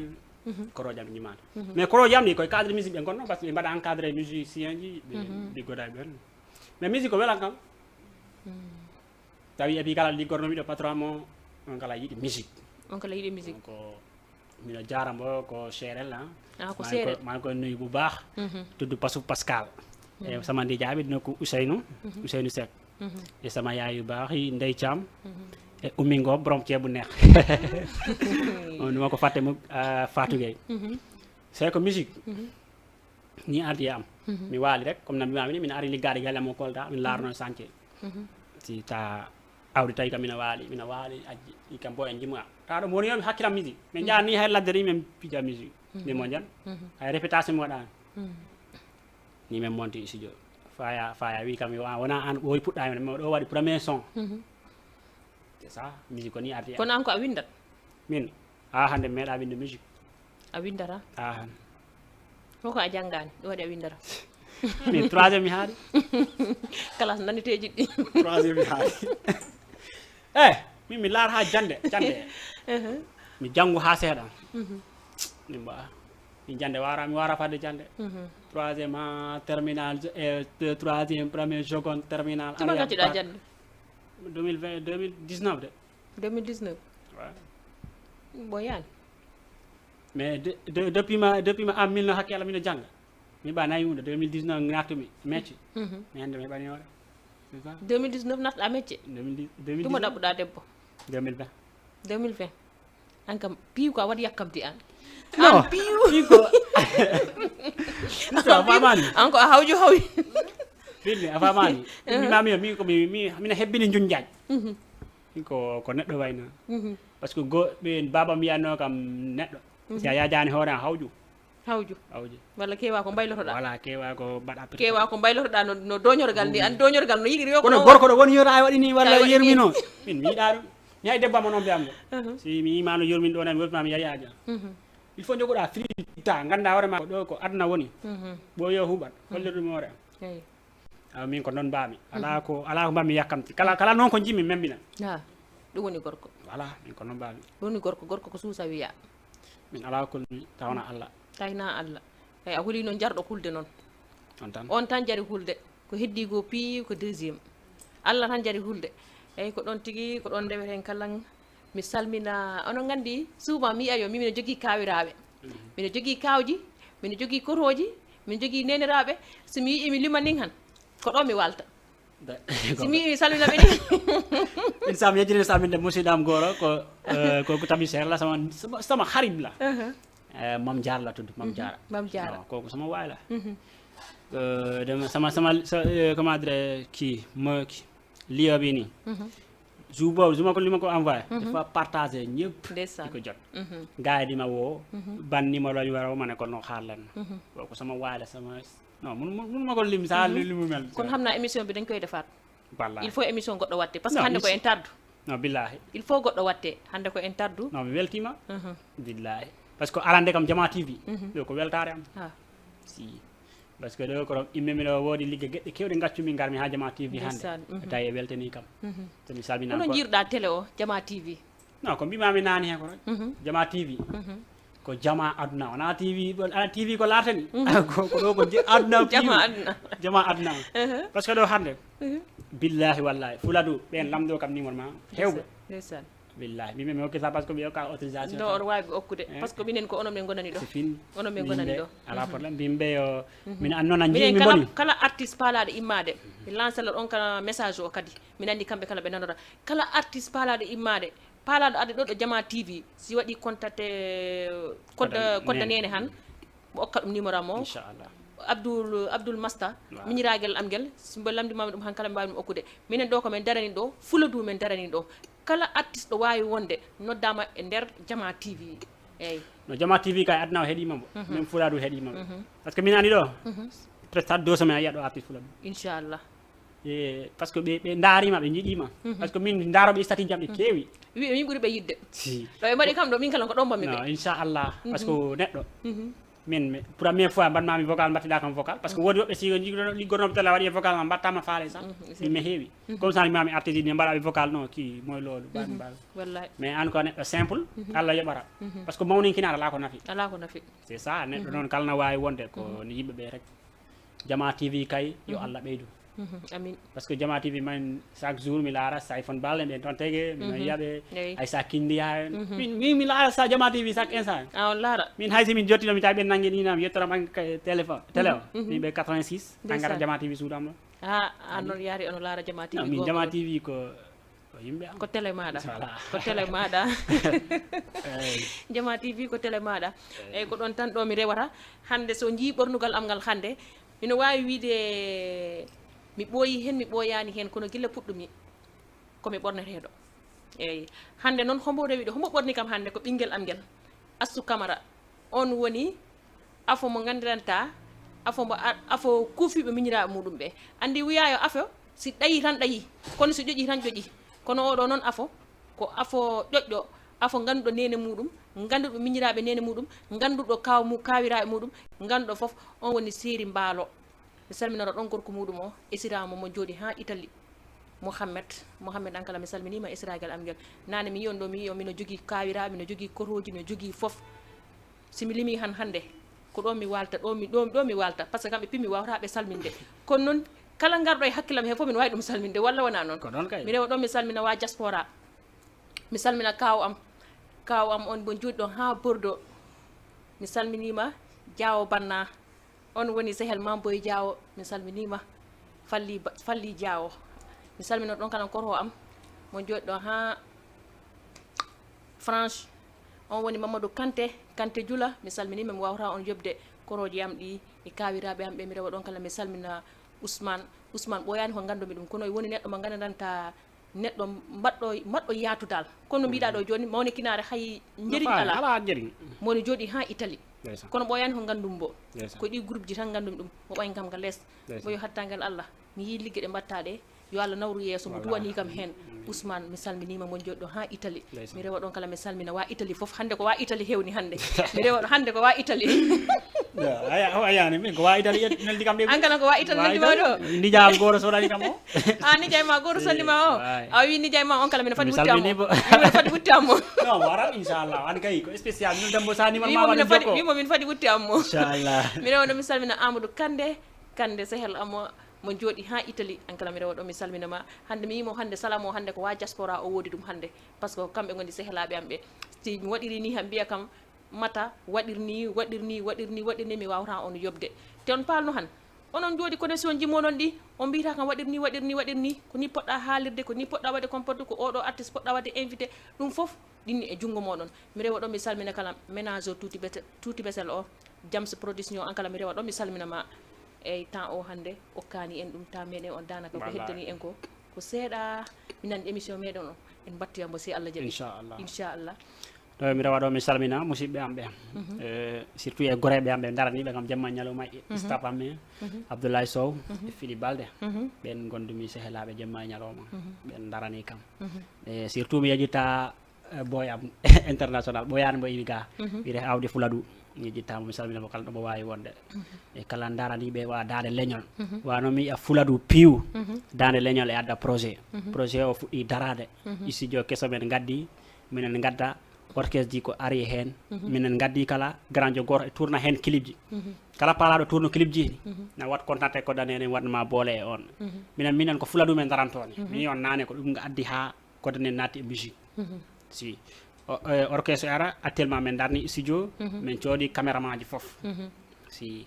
korojam yimani mais korojam ni koye cadre musique ɓe gonno par ce que ɓe mbaɗa encadré musicien ji ɓe liggoda ɓen mais musique ko welan kam tawi e pi kala liggornomi ɗo patron mo on kala yiɗi musique on kala yiɗi musique ko mino jaramo ko Cherel ko Cherel maa ngi koy nuyu bu baax tudd Pasou Pascal e sama ndijaaɓe dina ko Ousseynou Seck e sama yaay yu baax yi Ndey Thiam e Oumy Ngom borom ceebu neex on duma ko fàtte mu Fatou Gueye c'est que musique ni ardi am mi waali rek comme no mbimami ni min ari liggade galle mo Kolda min laarno chantier si ta awdi tawi kam mina waali aji kam bo en jimga taɗo mo woni yo mi hakkilam musique min jaa ni hay ladde ni min pija musique ni mo jan hay répétation mi waɗani ni min monti studio faya wi kam yo wona an ɓooyi puɗɗami mi ɗo waɗi premier son c'est ça musique ko ni ardi kono an ko a windat min hande mi meeɗa winde musique a windata han foko a janggani ɗo waɗi a windata min troisiéme mi haaɗi classe naniteji ɗi troisiéme mi haaɗi min mi laara ha jande mi janggu ha seeɗa mi mbawa mi jande mi wara fadde jande troisiéme terminal troisiéme premier seconde terminal tuma gacciɗa jande 2020 2019 de 2019 ɓoyani mais depuis ma ammilno hakke Allah mino jangga mi ɓa nayi hunde 2019 naftumi mecce mi hande mi heɓani hoore 2019 natɗa mecce tuma ɗaɓɓuɗa debbo 2020 an kam piiw ko a waɗi yakkamti an non piiw ko a famani an ko a hawju hawi filmi a famani mimami o min ko mina hebbini junjaaj min ko neɗɗo wayno par ce que ɓe baba mbiyatno kam neɗɗo si a yajani hoore an hawju walla kewa ko baylotoɗa voilà kewa ko mbaɗa kewa ko baylotoɗa no doñorgal ni an doñorgal no yiɗiri yo kono gorko ɗo woni yota waɗi ni walla yermino min mi yiɗa ɗum mi hay debbo ama noon mbiyam ɗo si mi yimano yormin ɗon mi woptima mi yayi aja il faut jogoɗa frita ganda hoore ma ɗo ko aduna woni ɓoyo huɓat hollirɗum hoore am min ko noon mbami ala ko mbami yakkamti kala noon ko jimmi membina ɗum woni gorko voilà min ko noon mbami ɗum woni gorko ko suusa wiya min ala kolmi tawna Allah tawna Allah eyi a huuli noon jarɗo hulde noon on tan jari hulde ko heddi go piiw ko deuxiéme Allah tan jari hulde eyyi ko ɗon tigui ko ɗon ndeweten kala mi salmina onon gandi souvent mi ayo mino jogui kawiraɓe mino jogui kawji mino jogui kotoji mino jogui neniraɓe somi yii mi limanin han ko ɗo mi walta si mi salmina ɓe ni in sam yejjini salminde musidɗam goro ko tabi serla sama xarit la mam Diarra la tudd mam Diarra kooku sama waay la sama comment dire kii ma lio bi nii jour boobu su ma ko li ma ko envoyé dafa partagé ñëpp di ko jot gars yi di ma woo ban numéro la ñu war a ma ne ko noo xaar leen kooku sama waay la sama non mun ma ko lim saa li mu mel kon xam naa émission bi dañ koy defaat wallahi il faut émission goɗɗo watte par ce que hande ko en tardu non billahi il faut goɗɗo watte hande ko en tardu non mi weltima billahi parce que arande kam Jama TV ɗo ko weltare am si parce que ɗo ko imme miɗo woodi ligge geɗɗe kewɗe gaccumi garmi ha Jama TV hande tawi e weltani kam so mi salmina hono jiirɗa télé o Jama TV non ko mbimami nani hen ko rek Jama TV ko jama aduna wona TV ko lartani ko ɗo ko aduna jama aduna parce que ɗo hande billahi wallahi fuladu ɓen lamdo kam numéro ma hewɓe billahi mi okki sa parce que mi okka autorisation do on waawi okkude parce que minen ko onon ɓe gonani ɗo c'est fini onon ɓe gonani ɗo ala problème bimɓe yo min annona minen jiimi boni kala artiste paalaɗo immade mi lancela ɗon kala message o kadi min andi kamɓe kala ɓe nanora kala artiste paalaɗo immade paalaɗo adde ɗo ɗo Jama TV si waɗi contacté kodda nene han mo okka ɗum numéro am o inchallah Abdoul Masta miñiragel am gel simbo lamdimama ɗum han kala mbawi ɗum okkude minen ɗo komin darani ɗo Fuladu men darani ɗo kala artiste ɗo wawi wonde noddama e nder Jama TV eyyi no Jama TV kay adna o heeɗima mo même Fuladu heeɗima ɓe par ce que min ani ɗo peut-être hat 2 semaines a yiya ɗo artiste Fuladu inchallah par ce que ɓe daarima ɓe jiiɗima par ce que min daroɓe statut jam ɗe keewi wi min ɓuuri ɓe yidde si ɗo ɓe mbaɗi kam ɗo min kala ko ɗon mbammi ɓe non inchallah par ce que neɗɗo min première fois mbaɗmami vocal mbattiɗa kam vocal par ce que woodi woɓɓe si liggonoɓe télé waɗi e vocal ma mbattama faale sax ɗum mi heewi comme ça mami artiste ne mbaɗaɓe vocal non ki moye loolu ɓaɗum mbaɗa wallahi mais an ko neɗɗo simple Allah yoɓata par ce que mawninkinaɗa ala ko nafi ala ko nafi c'est ça neɗɗo noon kala no wawi wonde ko ni yimɓeɓe rek Jama TV kay yo Allah ɓeydu amin par ce que Jama TV man chaque jour mi laara sa iphone balɗe ɗen toon tege mino yiyaɓe hay sa kindiya mi laara sa Jama TV chaque instant on laara min haysi min jottino mi tawi ɓe nangue ɗinam yettoram téléphone télé o min ɓe 86 angara Jama TV suudam ɗo an noon yaari ono laara Jama TV min Jama TV ko yimɓe am ko télé maɗa voilà ko télé maɗa Jama TV ko télé maɗa eyyi ko ɗon tan ɗo mi rewata hande so jii ɓornugal am ngal hande mino wawi wiide mi ɓooyi hen mi ɓooyani hen kono guila puɗɗumi komi ɓorneteɗo eyyi hande noon hombo rewi ɗo hombo ɓorni kam hande ko ɓinguel am guel Astou Camara on woni afo mo gandiranta afo kuufiɓe miñiraɓe muɗum ɓe andi wiyayo afo si ɗayi tan ɗayi kono si ƴoƴi tan ƴoƴi kono oɗo noon afo ko afo ƴoƴƴo afo ganduɗo nene muɗum ganduɗo miñiraɓe nene muɗum ganduɗo kawiraɓe muɗum ganduɗo foof on woni Seri Mbaalo mi salminora ɗon gorko muɗum o esiramo mo jooɗi ha Italie Mouhamed ankala mi salminima esiragal am guel nane mi yiyon ɗo mi yiyo mino jogui kawiraɓe mino jogui koroji mino jogui foof simi limi han hande ko ɗo mi walta ɗo mi walta par ce que kamɓe pimmi wawataɓe salminde kono noon kala garɗo e hakkillam he fof min wawi ɗum salminde walla wona noon mi rewa ɗon mi salmina wa diaspora mi salmina kaw am on mo jooɗi ɗon ha Bordeaux mi salminima Diawo Banna on woni Sehel Mamboy Diawo mi salminima falli Diawo mi salmino ɗon kala korho am mo jooɗi ɗon ha France on woni Mamadou Kanté Jula mi salminima mi wawata on yobde koroji am ɗi e kawiraɓe am ɓe mi rewa ɗon kala mi salmina Ousmane ɓoyani ko gandumi ɗum kono woni neɗɗo mo gandanta neɗɗo mbaɗɗo yatudal kono mbiɗa ɗo joni mawni kinare hay jeriñ ala moni jooɗi ha Italie kono ɓoyani ko gandum bo ko ɗi groupe ji tan gandumi ɗum mo ɓoyn kam ga less boyo hattangal Allah mi yi ligge ɗe mbatta ɗe yo Allah nawru yeeso mo duwani kam hen Ousmane mi salminima mon jooɗi ɗo ha Italie mi rewa ɗon kala mi salmina wa Italie foof hande ko wa Italie hewni hande mi rewa ɗo hande ko wa Italie ayani min ko wa Italie neldi kam ɗe an kala ko wa Italie neldi ma ɗo ndijam goro soɗani kam o nijay ma goro sandima o a wi nijay ma on kala mino fadi wutti ammo non warat inchallah an kay ko spécial min dembo sanima wimo min fadi wutti ammo inchallah mi rewa ɗo mi salmina Amadou Kande Sehel amo mo jooɗi ha Italie an kala mi rewa ɗo mi salminama hande mi yimo hande salam o hande ko wa diaspora o woodi ɗum hande par ce que kamɓe gondi sehelaɓe am ɓe si mi waɗiri ni han mbiya kam mata waɗirni mi wawata on yobde te on palno han onon jooɗi connexion ji monon ɗi on mbiyata kam waɗirni ko ni poɗɗa haalirde ko ni poɗɗa wadde comporte ko oɗo artiste poɗɗa wadde invité ɗum foof ɗinni e jungo moɗon mi rewa ɗon mi salmina kala ménage o tuuti besel o Jams production an kala mi rewa ɗon mi salminama eyyi temps o hande okkani en ɗum temps meɗen on danaka ko heddani en ko seeɗa min andi émission meɗen o en battuyambo si Allah jaaɓi inchallah ɗo mi rewa ɗo mi salmina musidɓe am ɓe surtout e goreɓe am ɓe daraniɓe kam jamma ñalawma staff am en Abdoulaye Sow e Philippe Balde ɓen gondumi sehelaɓe jamma ñalawma ɓen darani kam e surtout mi yejjitta boy am international ɓoyani mbo iwi ga wiyete awdi Fuladu mi yejjittamo mi salminamo kala ɗomo wawi wonde e kala daraniɓe wa dande leñol wano mi yiya Fuladu piiw dande leñol e adda projet o fuɗɗi darade studio kesso men gaddi minen gadda orchestre ji ko ari hen minen gaddi kala grand jo goto e tourna hen clip ji kala palaɗo tourno clip ji na wat contacté ko danene waɗma boole e on minen ko Fuladu men darantoni mi on nane ko ɗum addi ha kodane natti e musique si orchestre ara actuellement men darni studio men coodi caméraman ji fof si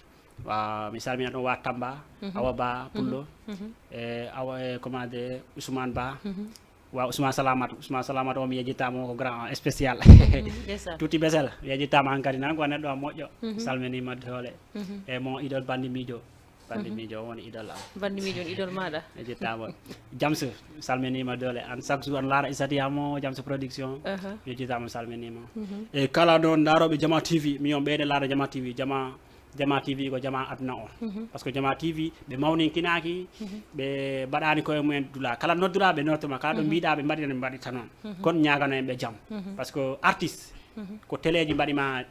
mi salmina ɗon wa Tamba Awa Ba Pullo e awa comment de Ousmane Ba wa Ousmane Salamatu o mi yejjitama ko grand spécial tuuti besel mi yejjitama han kadi nan ko neɗɗo a moƴƴo salminima doole e mon idol bandi miijo woni idol am bandi miijo on idol maɗa yejjitama Jams salminima doole an chaque jour an laara isatiyamo Jams production mi yejjitama salminima e kala ɗon daroɓe Jama TV mi on ɓeyde laara Jama TV Jama TV ko jama aduna o par ce que Jama TV ɓe mawninkinaki ɓe mbaɗani koye mumen dula kala nodduraɓe nottoma kala ɗo mbiɗa ɓe mbaɗina ɓe mbaɗitta noon kono ñagano en ɓe jaam par ce que artiste ko téléji mbaɗima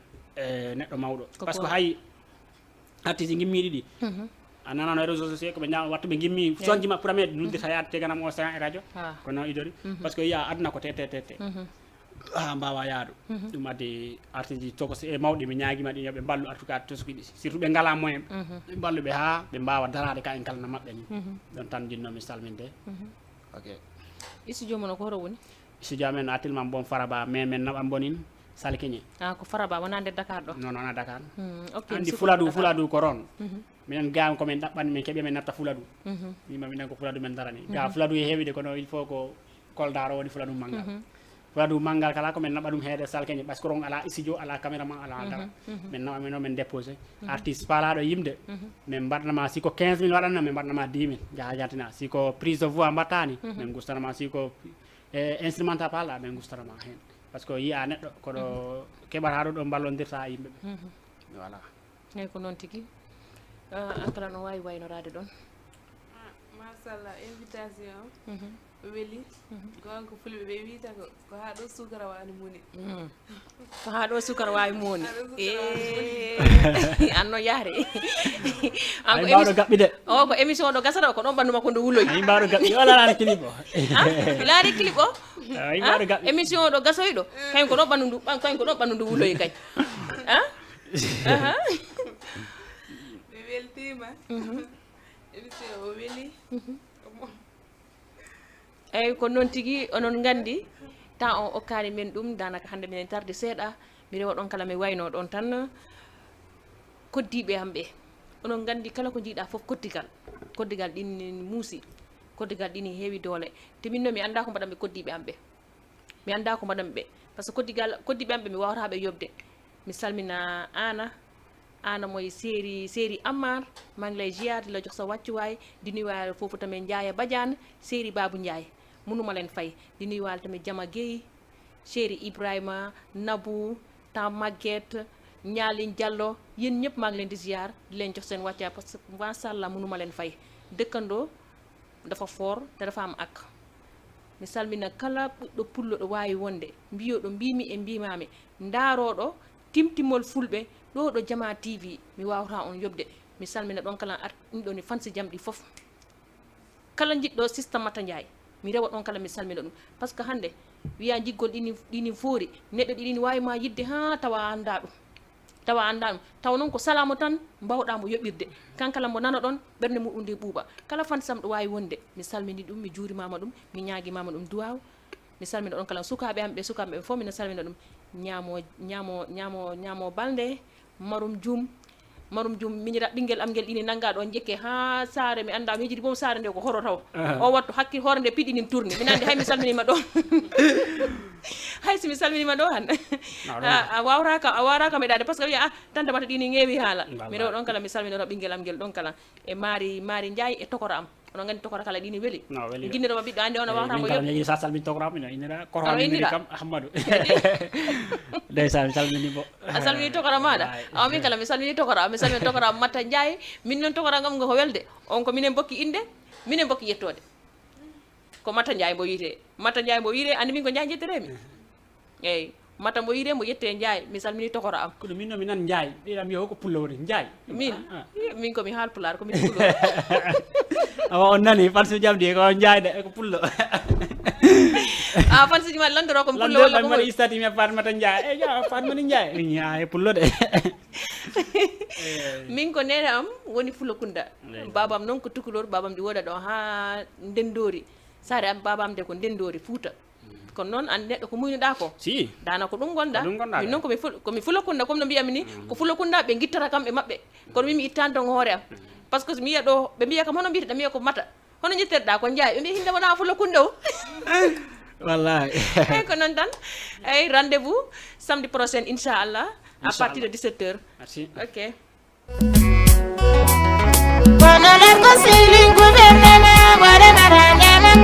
neɗɗo mawɗo par ce que hay artiste gimmiɗi ɗi a nanano e réseaux sociaux koɓe ñama wattu ɓe gimmi sonjima premier ɗe nuddita yaade teganam o sen e radio kono idori par ce que yiya aduna ko tete ha mbawa yaadu ɗum addi artiste ji toko e mawɗi mi ñaguima ɗi yoɓe ballu en tout cas toskiɗi surtout ɓe ngala moyen ɓe balluɓe ha ɓe mbawa darade ka en kalana mabɓe ni ɗon tan jinnomi salminde ok studio mono ko horo woni studio amen actuellement bon Faraba mais men naɓa bonin Salkiñe ko Faraba wona nder Dakar ɗo non non Dakar ok andi Fuladu ko ron minen gam komin ɗaɓɓani min keeɓi men natta Fuladu wima minen ko Fuladu men darani ga Fuladu e heewide kono il faut ko Koldaro woni Fuladu manggal Fuladu manggal kala komin naɓa ɗum heede Salkiñe par ce que ron ala studio ala caméraman ala dara min naɓa min o min déposé artiste palaɗo yimde min mbaɗnama siko 15 000 waɗanna min mbaɗnama 10 000 jaha jantina siko prise de voix mbattani min gustanama siko instrumental palaɗa min gustanama hen par ce que yiya neɗɗo koɗo keɓata ɗo ɗo ballondirta yimɓeɓe voilà eyyi ko noon tigui an kala no wawi waynorade ɗon machallah invitation weli gonko fulɓe ɓe wiyata ko ha ɗo sukara wani moni ko ha ɗo sukara wawi moni anno yaare ay mbawɗo gaɓɓide o ko émission ɗo gasata o ko ɗon ɓandu makko ndu wuloyi ay mbawɗo gaɓɓi wala laani clip o mi laari clip o ay mbawɗo gaɓɓi émission o ɗo gasoyɗo kañ ko ɗon ɓandu ndu wuloyi kañ ɓe weltima émission o weli eyyi ko noon tigui onon gandi temps on okkani men ɗum danaka hande minen tarde seeɗa mi rewa ɗon kala mi wayno ɗon tan koddiɓe am ɓe onon gandi kala ko jiiɗa foof koddigal ɗini muusi koddigal ɗini heewi doole te min noon mi anda ko mbaɗanɓe koddiɓe am ɓe mi anda ko mbaɗanɓe ɓe par ce que koddiɓe am ɓe mi wawataɓe yobde mi salmina ana moye séri Ammar maa ngi lay ziar di la jox sa wàccuwaay di nuyuwaale foofu tamit Ndiaye Badiane séri Babou Ndiaye mënuma leen fay di nuyuwaale tamit Jama Gueye séri Ibrahima Nabou Tam Maguette Ñaalin Diallo yéen ñëpp maa ngi leen di ziar di leen jox seen wàccuwaay parce que macha allah mënuma leen fay dëkkandoo dafa foor te dafa am ak mi salmina kala ɓuɗɗo pulloɗo wawi wonde mbiyoɗo mbimi e mbimami ndaaroɗo timtimol fulɓe ɗo ɗo Jama TV mi wawata on yobde mi salmina ɗon kala ɗum ɗo ni fansi jamɗi foof kala jiɗɗo systéme Mata Ndiaye mi rewa ɗon kala mi salmina ɗum par ce que hande wiya jiggol ɗini foori neɗɗo ɗiɗini wawi ma yidde ha tawa anda ɗum taw noon ko salamu tan mbawɗamo yoɓirde kankala mo nana ɗon ɓerde muɗum nde ɓuuɓa kala fansam ɗo wawi wonde mi salmini ɗum mi juurimama ɗum mi ñaguimama ɗum duwaw mi salmina ɗon kala sukaɓe am ɓe sukaɓe ɓe fof mina salmina ɗum ñamo balde marum jum miñira ɓinguel am guel ɗini nangga ɗo jekke ha saare mi anda mi hejiti boom saare nde ko horo taw o wattu hakkil hoore nde piɗinin tourni min andi hay mi salminima ɗo hay si mi salminima ɗo han a wawraka meɗade par ce que wiya tante Mata ɗini ngewi haala mi rewa ɗon kala mi salminoro ɓinguel am guel ɗon kala e Mari Ndiaye e tokora am ono gandi tokora kala ɗini weeli guinniɗoma ɓiɗɗo andi ono wawtamo yoɓi sa salmin tokoram ina innira korhamini kam Ahmadou ndeysan mi salmini bo a salmini tokora maɗa awa min kala mi salmini tokora mi salmini tokora Mata Ndiaye min noon tokora gam ngo ko welde on ko minen bokki inde minen bokki yettode ko Mata Ndiaye mbo wiite andi min ko Ndiaye jetteremi eyyi Mata mbo wiite mbo yette Ndiaye mi salmini tokora am kono min no mi nan Ndiaye ɗiɗam yo ko pullo woni Ndiaye min komi haalpulaar komin pullo awa on nani fansi jamdi ko Ndiaye de ko pullo fansi ma landoro ko pullo walla ko mo istati mi Fatmata Ndiaye Fatmata Ndiaye ni pullo de min ko nene am woni Fulo Kunda babam noon ko tukulor babam di woda ɗo ha Ndendori saare am babam de ko Ndendori Fouta kono noon andi neɗɗo ko muynoɗa ko si dana ko ɗum gonɗa Ko ɗum gonɗa min noon komi fulakunda comme no mbiyami ni ko fulakunda ɓe guittata kamɓe maɓɓe kono min mi ittani ton hoore am par ce que mi yiya ɗo ɓe mbiya kam hono mbiyete mbiya ko mata hono ñitteɗa ko Ndiaye ɓe mbiya hinde wona fulakunda o wallahi eyyi ko noon tan eyyi rendez vous samedi prochain inchallah à partir de 17h merci ok Wanna let go silly